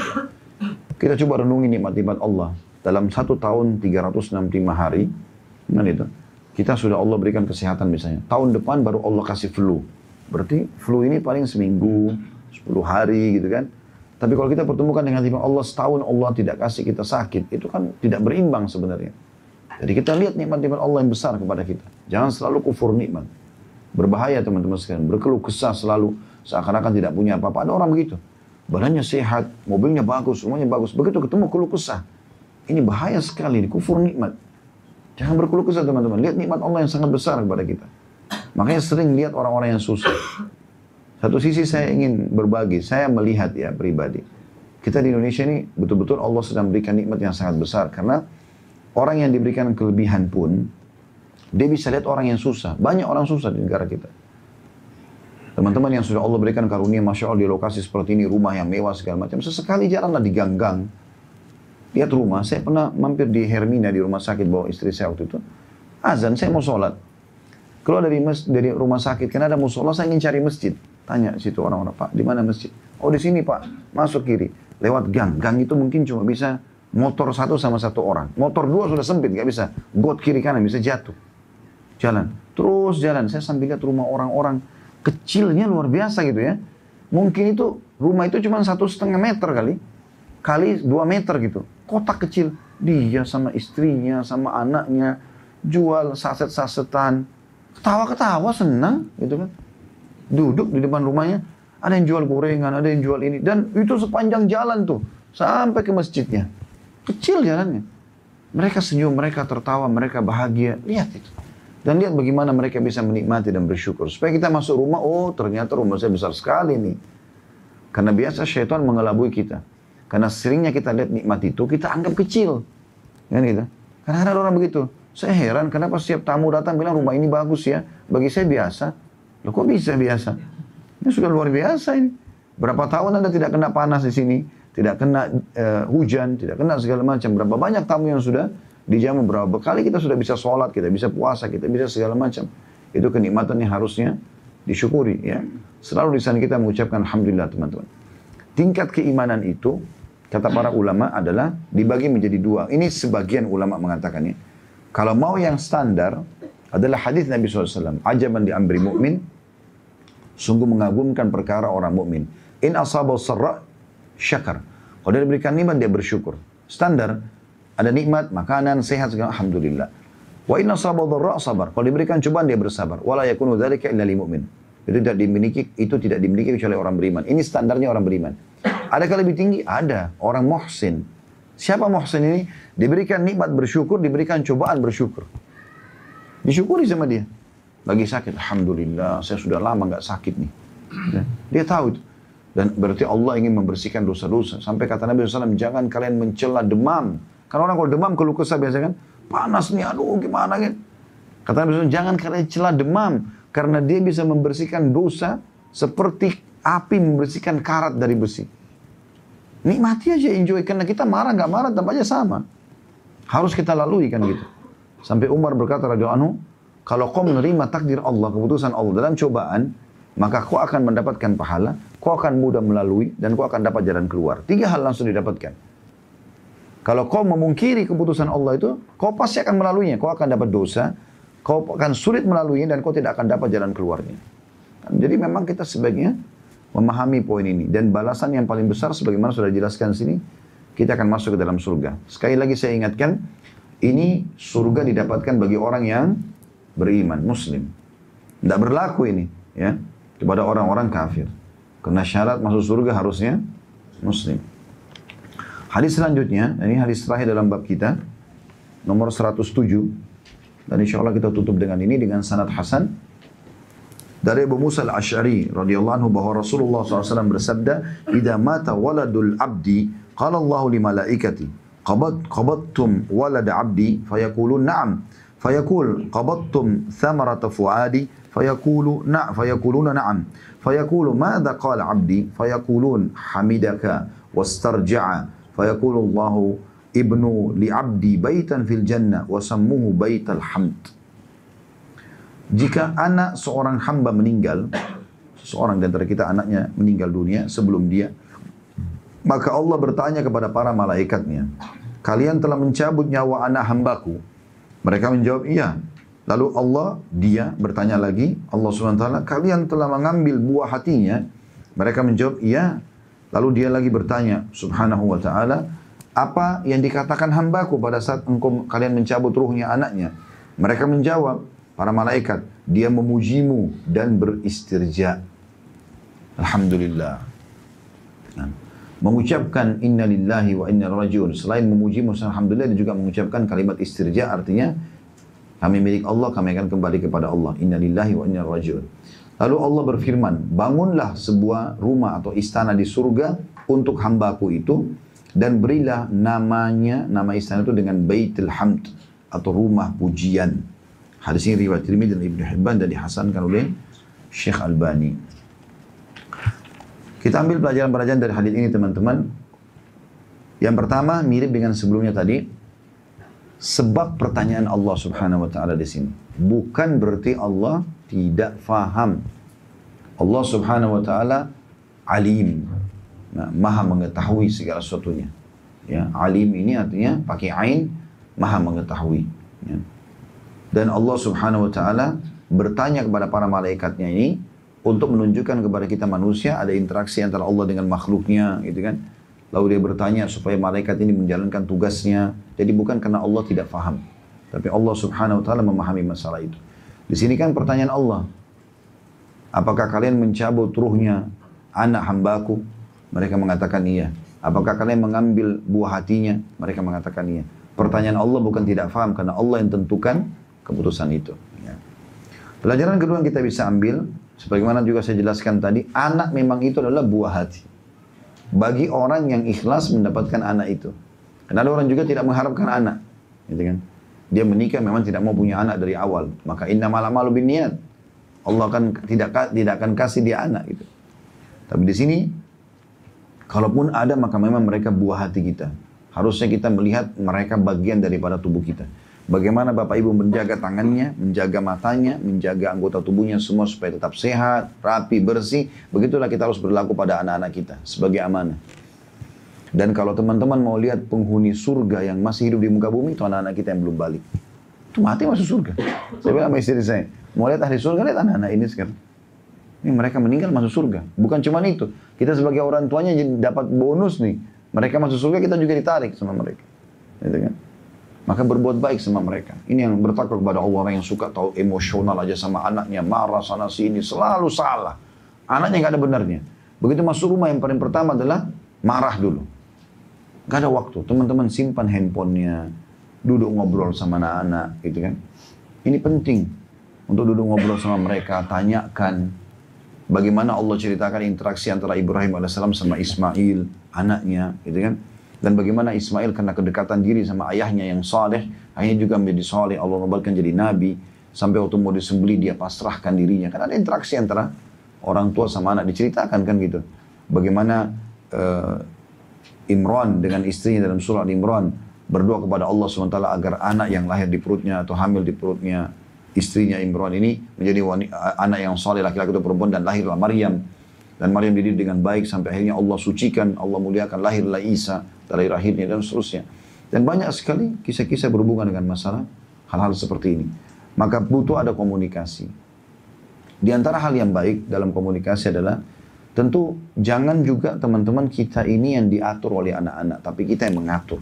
Kita coba renungi nikmat-nikmat Allah. Dalam 1 tahun 365 hari, kan itu, kita sudah Allah berikan kesehatan misalnya. Tahun depan baru Allah kasih flu. Berarti flu ini paling seminggu, 10 hari gitu kan. Tapi kalau kita pertemukan dengan nikmat Allah, setahun Allah tidak kasih kita sakit, itu kan tidak berimbang sebenarnya. Jadi kita lihat nikmat-nikmat Allah yang besar kepada kita. Jangan selalu kufur nikmat. Berbahaya teman-teman sekalian. Berkeluh kesah selalu, seakan-akan tidak punya apa-apa. Ada orang begitu. Badannya sehat, mobilnya bagus, semuanya bagus. Begitu ketemu keluh kesah. Ini bahaya sekali, kufur nikmat. Jangan berkeluh kesah teman-teman. Lihat nikmat Allah yang sangat besar kepada kita. Makanya sering lihat orang-orang yang susah. Satu sisi saya ingin berbagi, saya melihat ya pribadi. Kita di Indonesia ini betul-betul Allah sedang berikan nikmat yang sangat besar. Karena orang yang diberikan kelebihan pun, dia bisa lihat orang yang susah. Banyak orang susah di negara kita. Teman-teman yang sudah Allah berikan karunia, Masya Allah di lokasi seperti ini, rumah yang mewah segala macam. Sesekali jalanlah di gang-gang. Lihat rumah, saya pernah mampir di Hermina di rumah sakit bawa istri saya waktu itu. Azan, saya mau sholat. Keluar dari rumah sakit, karena ada musola, saya ingin cari masjid. Tanya situ orang-orang, Pak, di mana masjid? Oh di sini Pak, masuk kiri. Lewat gang. Gang itu mungkin cuma bisa motor satu sama satu orang. Motor dua sudah sempit, nggak bisa. Got kiri kanan, bisa jatuh. Jalan. Terus jalan. Saya sambil lihat rumah orang-orang. Kecilnya luar biasa gitu ya. Mungkin itu rumah itu cuma 1,5 meter kali 2 meter gitu. Kotak kecil. Dia sama istrinya, sama anaknya jual saset-sasetan. Ketawa-ketawa senang gitu kan. Duduk di depan rumahnya. Ada yang jual gorengan, ada yang jual ini. Dan itu sepanjang jalan tuh. Sampai ke masjidnya. Kecil jalannya. Mereka senyum, mereka tertawa, mereka bahagia. Lihat itu. Dan lihat bagaimana mereka bisa menikmati dan bersyukur. Supaya kita masuk rumah, oh ternyata rumah saya besar sekali nih. Karena biasa syaitan mengelabui kita. Karena seringnya kita lihat nikmat itu, kita anggap kecil. Kan gitu. Karena ada orang begitu. Saya heran kenapa setiap tamu datang bilang rumah ini bagus ya. Bagi saya biasa. Loh kok bisa biasa? Ini sudah luar biasa ini. Berapa tahun Anda tidak kena panas di sini. Tidak kena hujan, tidak kena segala macam. Berapa banyak tamu yang sudah dijamu, berapa kali kita sudah bisa sholat, kita bisa puasa, kita bisa segala macam. Itu kenikmatan yang harusnya disyukuri ya. Selalu di sana kita mengucapkan alhamdulillah teman-teman. Tingkat keimanan itu, kata para ulama adalah dibagi menjadi dua. Ini sebagian ulama mengatakannya. Kalau mau yang standar adalah hadis Nabi SAW. Ajaban di amri mu'min, sungguh mengagumkan perkara orang mukmin. In asabau sarra syakar. Kalau dia diberikan nikmat dia bersyukur. Standar. Ada nikmat, makanan, sehat, segala, alhamdulillah. Wa inna sabar dharra sabar. Kalau diberikan cobaan dia bersabar. Wala yakunu dzalika illa lil mu'min. Itu tidak dimiliki kecuali orang beriman. Ini standarnya orang beriman. Adakah lebih tinggi? Ada. Orang muhsin. Siapa muhsin ini? Diberikan nikmat bersyukur, diberikan cobaan bersyukur. Disyukuri sama dia. Lagi sakit, alhamdulillah, saya sudah lama nggak sakit nih. Dia tahu itu. Dan berarti Allah ingin membersihkan dosa-dosa. Sampai kata Nabi SAW, jangan kalian mencela demam. Karena orang kalau demam keluh kesah biasa kan, panas nih, aduh gimana kan. Kata Nabi SAW, jangan kalian cela demam. Karena dia bisa membersihkan dosa seperti api membersihkan karat dari besi. Nikmati aja, enjoy. Karena kita marah, nggak marah, tampaknya sama. Harus kita lalui kan gitu. Sampai Umar berkata, radhiyallahu anhu, kalau kau menerima takdir Allah, keputusan Allah dalam cobaan, maka kau akan mendapatkan pahala, kau akan mudah melalui, dan kau akan dapat jalan keluar. 3 hal langsung didapatkan. Kalau kau memungkiri keputusan Allah itu, kau pasti akan melaluinya. Kau akan dapat dosa, kau akan sulit melaluinya, dan kau tidak akan dapat jalan keluarnya. Jadi memang kita sebaiknya memahami poin ini. Dan balasan yang paling besar sebagaimana sudah dijelaskan di sini, kita akan masuk ke dalam surga. Sekali lagi saya ingatkan, ini surga didapatkan bagi orang yang beriman, muslim. Tidak berlaku ini ya kepada orang-orang kafir. Karena syarat masuk surga harusnya muslim. Hadis selanjutnya, ini hadis terakhir dalam bab kita, nomor 107. Dan insya Allah kita tutup dengan ini, dengan sanad hasan. Dari Abu Musa al-Ash'ari radhiyallahu anhu bahwa Rasulullah SAW bersabda, "Idza mata waladul abdi, qala Allah li malaikati, qabattum walad abdi?" Fayaqulun na'am. Fayaqul, "Qabattum thamarata fuadi?" Fayaquluna na'am. Fayaqulu, "Madza qala abdi?" Fayaqulun, "Hamidaka wastarja'a." Fayaqulu Allahu, "Ibnu li abdi baitan fil jannah wa sammuhu baital hamd." Jika anak seorang hamba meninggal, seseorang di antara kita anaknya meninggal dunia sebelum dia, maka Allah bertanya kepada para malaikatnya, "Kalian telah mencabut nyawa anak hambaku?" Mereka menjawab, "Iya." Lalu dia bertanya lagi, Allah SWT, "Kalian telah mengambil buah hatinya?" Mereka menjawab, "Iya." Lalu dia lagi bertanya, Subhanahu wa ta'ala, "Apa yang dikatakan hambaku pada saat kalian mencabut ruhnya anaknya?" Mereka menjawab, para malaikat, "Dia memujimu dan beristirja." Alhamdulillah. Nah, mengucapkan inna lillahi wa inna ilaihi raji'un, selain memujimu, alhamdulillah, dia juga mengucapkan kalimat istirja, artinya kami milik Allah, kami akan kembali kepada Allah. Inna lillahi wa inna ilaihi raji'un. Lalu Allah berfirman, "Bangunlah sebuah rumah atau istana di surga untuk hambaku itu, dan berilah namanya, nama istana itu dengan Baitul Hamd, atau rumah pujian." Hadis ini riwayat Tirmidzi dan Ibnu Hibban dan dihasankan oleh Syekh Albani. Kita ambil pelajaran-pelajaran dari hadis ini, teman-teman. Yang pertama mirip dengan sebelumnya tadi. Sebab pertanyaan Allah Subhanahu wa taala di sini bukan berarti Allah tidak faham. Allah Subhanahu wa taala alim. Nah, maha mengetahui segala sesuatunya. Ya, alim ini artinya pakai ain, maha mengetahui. Ya. Dan Allah Subhanahu wa taala bertanya kepada para malaikatnya ini untuk menunjukkan kepada kita manusia ada interaksi antara Allah dengan makhluknya, gitu kan. Lalu dia bertanya supaya malaikat ini menjalankan tugasnya. Jadi bukan karena Allah tidak faham, tapi Allah Subhanahu wa taala memahami masalah itu. Di sini kan pertanyaan Allah, "Apakah kalian mencabut ruhnya anak hambaku?" Mereka mengatakan iya. "Apakah kalian mengambil buah hatinya?" Mereka mengatakan iya. Pertanyaan Allah bukan tidak faham, karena Allah yang tentukan keputusan itu. Ya. Pelajaran kedua yang kita bisa ambil, sebagaimana juga saya jelaskan tadi, anak memang itu adalah buah hati. Bagi orang yang ikhlas mendapatkan anak itu. Karena ada orang juga tidak mengharapkan anak. Gitu kan? Dia menikah memang tidak mau punya anak dari awal. Maka innamal a'malu binniyat. Allah kan tidak akan kasih dia anak gitu. Tapi di sini, kalaupun ada, maka memang mereka buah hati kita. Harusnya kita melihat mereka bagian daripada tubuh kita. Bagaimana Bapak Ibu menjaga tangannya, menjaga matanya, menjaga anggota tubuhnya semua supaya tetap sehat, rapi, bersih. Begitulah kita harus berlaku pada anak-anak kita sebagai amanah. Dan kalau teman-teman mau lihat penghuni surga yang masih hidup di muka bumi, itu anak-anak kita yang belum balik. Itu mati masuk surga. Saya bilang sama istri saya, mau lihat ahli surga, lihat anak-anak ini sekarang. Ini mereka meninggal masuk surga. Bukan cuma itu. Kita sebagai orang tuanya jadi dapat bonus nih. Mereka masuk surga, kita juga ditarik sama mereka. Gitu kan? Maka berbuat baik sama mereka. Ini yang bertakwa kepada Allah, orang yang suka tahu emosional aja sama anaknya, marah sana sini, selalu salah. Anaknya nggak ada benarnya. Begitu masuk rumah yang paling pertama adalah marah dulu. Gak ada waktu. Teman-teman simpan handphonenya, duduk ngobrol sama anak-anak, gitu kan. Ini penting untuk duduk ngobrol sama mereka, tanyakan bagaimana Allah ceritakan interaksi antara Ibrahim alaihissalam sama Ismail, anaknya, gitu kan. Dan bagaimana Ismail karena kedekatan diri sama ayahnya yang saleh, akhirnya juga menjadi saleh, Allah nobatkan jadi nabi. Sampai waktu mau disembelih dia pasrahkan dirinya. Karena ada interaksi antara orang tua sama anak, diceritakan kan gitu. Bagaimana Imran dengan istrinya dalam surah Imran berdoa kepada Allah SWT agar anak yang lahir di perutnya atau hamil di perutnya istrinya Imran ini menjadi anak yang saleh, laki-laki atau perempuan, dan lahirlah Maryam. Dan Maryam dididik dengan baik sampai akhirnya Allah sucikan, Allah muliakan, lahirlah Isa dari rahimnya dan seterusnya. Dan banyak sekali kisah-kisah berhubungan dengan masalah hal-hal seperti ini. Maka butuh ada komunikasi. Di antara hal yang baik dalam komunikasi adalah Tentu jangan juga teman-teman kita ini yang diatur oleh anak-anak, tapi kita yang mengatur.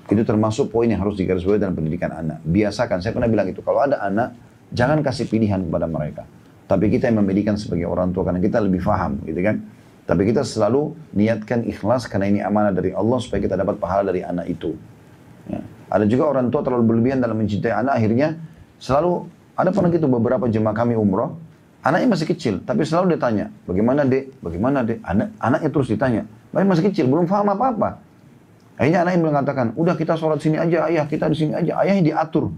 Itu termasuk poin yang harus digarisbawahi dalam pendidikan anak. Biasakan, saya pernah bilang itu, kalau ada anak, jangan kasih pilihan kepada mereka. Tapi kita yang memberikan sebagai orang tua, karena kita lebih paham, gitu kan. Tapi kita selalu niatkan ikhlas, karena ini amanah dari Allah, supaya kita dapat pahala dari anak itu. Ya. Ada juga orang tua terlalu berlebihan dalam mencintai anak, akhirnya selalu, ada pernah gitu beberapa jemaah kami umroh, anaknya masih kecil, tapi selalu dia tanya, bagaimana dek, bagaimana dek, anaknya terus ditanya, masih kecil, belum paham apa-apa. Akhirnya anaknya mengatakan, udah kita sholat sini aja ayah, kita di sini aja, ayahnya diatur.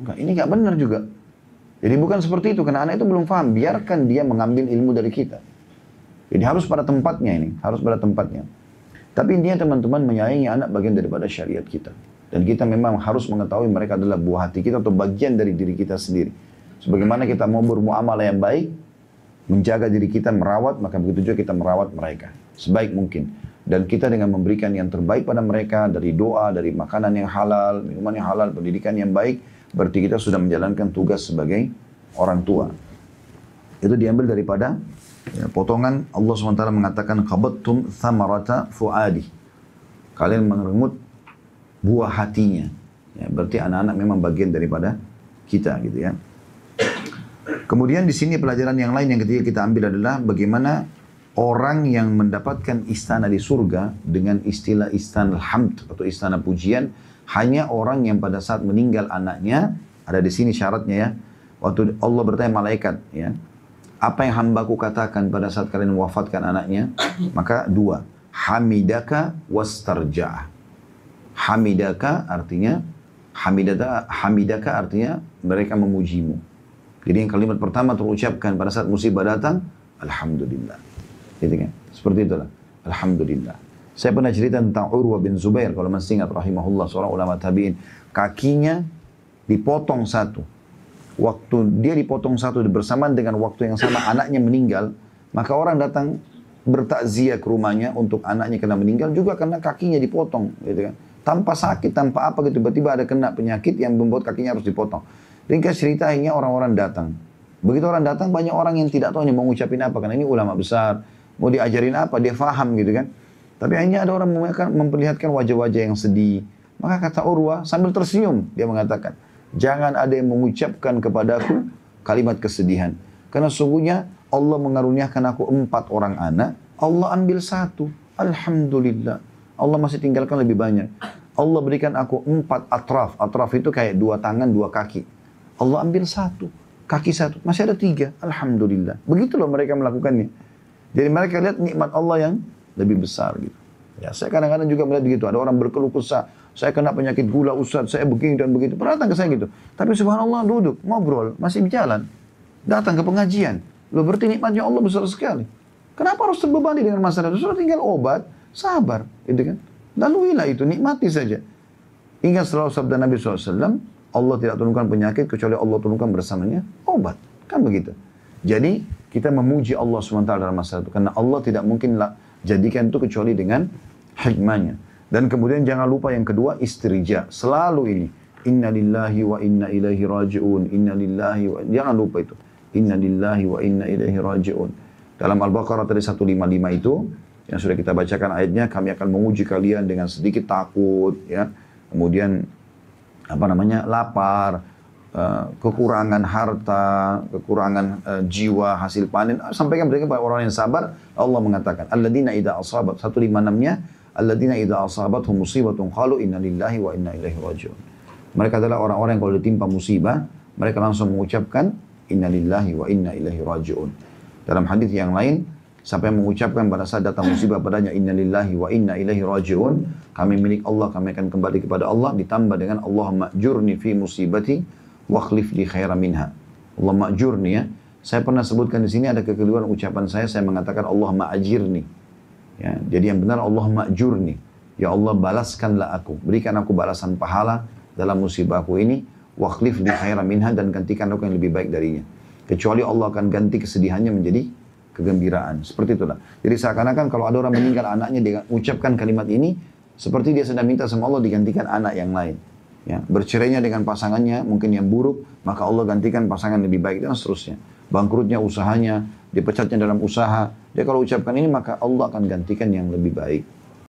Enggak, ini enggak benar juga. Jadi bukan seperti itu, karena anak itu belum paham, biarkan dia mengambil ilmu dari kita. Jadi harus pada tempatnya ini, harus pada tempatnya. Tapi intinya teman-teman menyayangi anak bagian daripada syariat kita. Dan kita memang harus mengetahui mereka adalah buah hati kita atau bagian dari diri kita sendiri. Sebagaimana kita mau bermuamalah yang baik, menjaga diri kita, merawat, maka begitu juga kita merawat mereka sebaik mungkin. Dan kita dengan memberikan yang terbaik pada mereka, dari doa, dari makanan yang halal, minuman yang halal, pendidikan yang baik, berarti kita sudah menjalankan tugas sebagai orang tua. Itu diambil daripada potongan Allah SWT mengatakan, qabattum thamarata fuadi. Kalian mengeremut buah hatinya. Ya, berarti anak-anak memang bagian daripada kita, gitu ya. Kemudian di sini pelajaran yang lain yang ketiga kita ambil adalah bagaimana orang yang mendapatkan istana di surga dengan istilah istana hamd atau istana pujian hanya orang yang pada saat meninggal anaknya, ada di sini syaratnya ya. Waktu Allah bertanya malaikat ya, apa yang hambaku katakan pada saat kalian wafatkan anaknya? Maka dua, hamidaka wastarja'ah. Hamidaka artinya mereka memujimu. Jadi yang kalimat pertama terucapkan pada saat musibah datang, alhamdulillah. Gitu kan? Seperti itulah. Alhamdulillah. Saya pernah cerita tentang Urwa bin Zubair, kalau masih ingat rahimahullah, seorang ulama tabi'in. Kakinya dipotong satu. Waktu dia dipotong satu bersamaan dengan waktu yang sama anaknya meninggal, maka orang datang bertakziah ke rumahnya untuk anaknya kena meninggal juga karena kakinya dipotong, gitu kan? Tanpa sakit, tanpa apa gitu, tiba-tiba ada kena penyakit yang membuat kakinya harus dipotong. Ringkas cerita akhirnya orang-orang datang. Begitu orang datang, banyak orang yang tidak tahu mau ngucapin apa, karena ini ulama besar, mau diajarin apa, dia faham gitu kan. Tapi akhirnya ada orang memperlihatkan wajah-wajah yang sedih. Maka kata Urwa sambil tersenyum, dia mengatakan, jangan ada yang mengucapkan kepadaku kalimat kesedihan. Karena sungguhnya Allah mengaruniakan aku 4 orang anak, Allah ambil 1. Alhamdulillah. Allah masih tinggalkan lebih banyak. Allah berikan aku 4 atraf. Atraf itu kayak 2 tangan, 2 kaki. Allah ambil 1. Kaki 1. Masih ada 3. Alhamdulillah. Begitu loh mereka melakukannya. Jadi mereka lihat nikmat Allah yang lebih besar gitu. Ya, saya kadang-kadang juga melihat begitu. Ada orang berkeluh kesah. Saya kena penyakit gula Ustaz, saya begini dan begitu. Pernah datang ke saya gitu. Tapi subhanallah duduk, ngobrol, masih berjalan. Datang ke pengajian. Loh berarti nikmatnya Allah besar sekali. Kenapa harus terbebani dengan masalah itu? Sudah tinggal obat, sabar. Gitu kan? Laluilah itu, nikmati saja. Ingat selalu sabda Nabi SAW, Allah tidak turunkan penyakit kecuali Allah turunkan bersamanya obat. Kan begitu. Jadi kita memuji Allah SWT dalam masalah itu. Karena Allah tidak mungkin jadikan itu kecuali dengan hikmahnya. Dan kemudian jangan lupa yang kedua, istirja. Selalu ini. Inna lillahi wa inna ilaihi raji'un. Inna lillahi wa... Jangan lupa itu. Inna lillahi wa inna ilaihi raji'un. Dalam Al-Baqarah tadi 155 itu, yang sudah kita bacakan ayatnya, kami akan menguji kalian dengan sedikit takut, ya. Kemudian, lapar, kekurangan harta, kekurangan jiwa, hasil panen. Sampaikan mereka kepada orang yang sabar. Allah mengatakan, Alladzina idza asabat, 156-nya, Alladzina idza asabathum musibatun qalu inna lillahi wa inna ilaihi raji'un. Mereka adalah orang-orang yang kalau ditimpa musibah, mereka langsung mengucapkan inna lillahi wa inna ilaihi raji'un. Dalam hadis yang lain, siapa yang mengucapkan pada saat datang musibah padanya inna lillahi wa inna ilaihi raji'un, kami milik Allah, kami akan kembali kepada Allah, ditambah dengan Allahumma ajurni fi musibati wa akhlif li khairan minha. Allahumma ajurni ya. Saya pernah sebutkan di sini ada kekeliruan ucapan saya mengatakan Allahumma ajirni. Ya, jadi yang benar Allah ma'jurni. Ya Allah balaskanlah aku. Berikan aku balasan pahala dalam musibahku ini. Wakhlif li khairan minha, dan gantikan aku yang lebih baik darinya. Kecuali Allah akan ganti kesedihannya menjadi kegembiraan. Seperti itulah. Jadi seakan-akan kalau ada orang meninggal anaknya, dia ucapkan kalimat ini, seperti dia sedang minta sama Allah digantikan anak yang lain. Ya, bercerainya dengan pasangannya mungkin yang buruk, maka Allah gantikan pasangan lebih baik dan seterusnya. bangkrutnya usahanya, dipecatnya dalam usaha. Dia kalau ucapkan ini maka Allah akan gantikan yang lebih baik.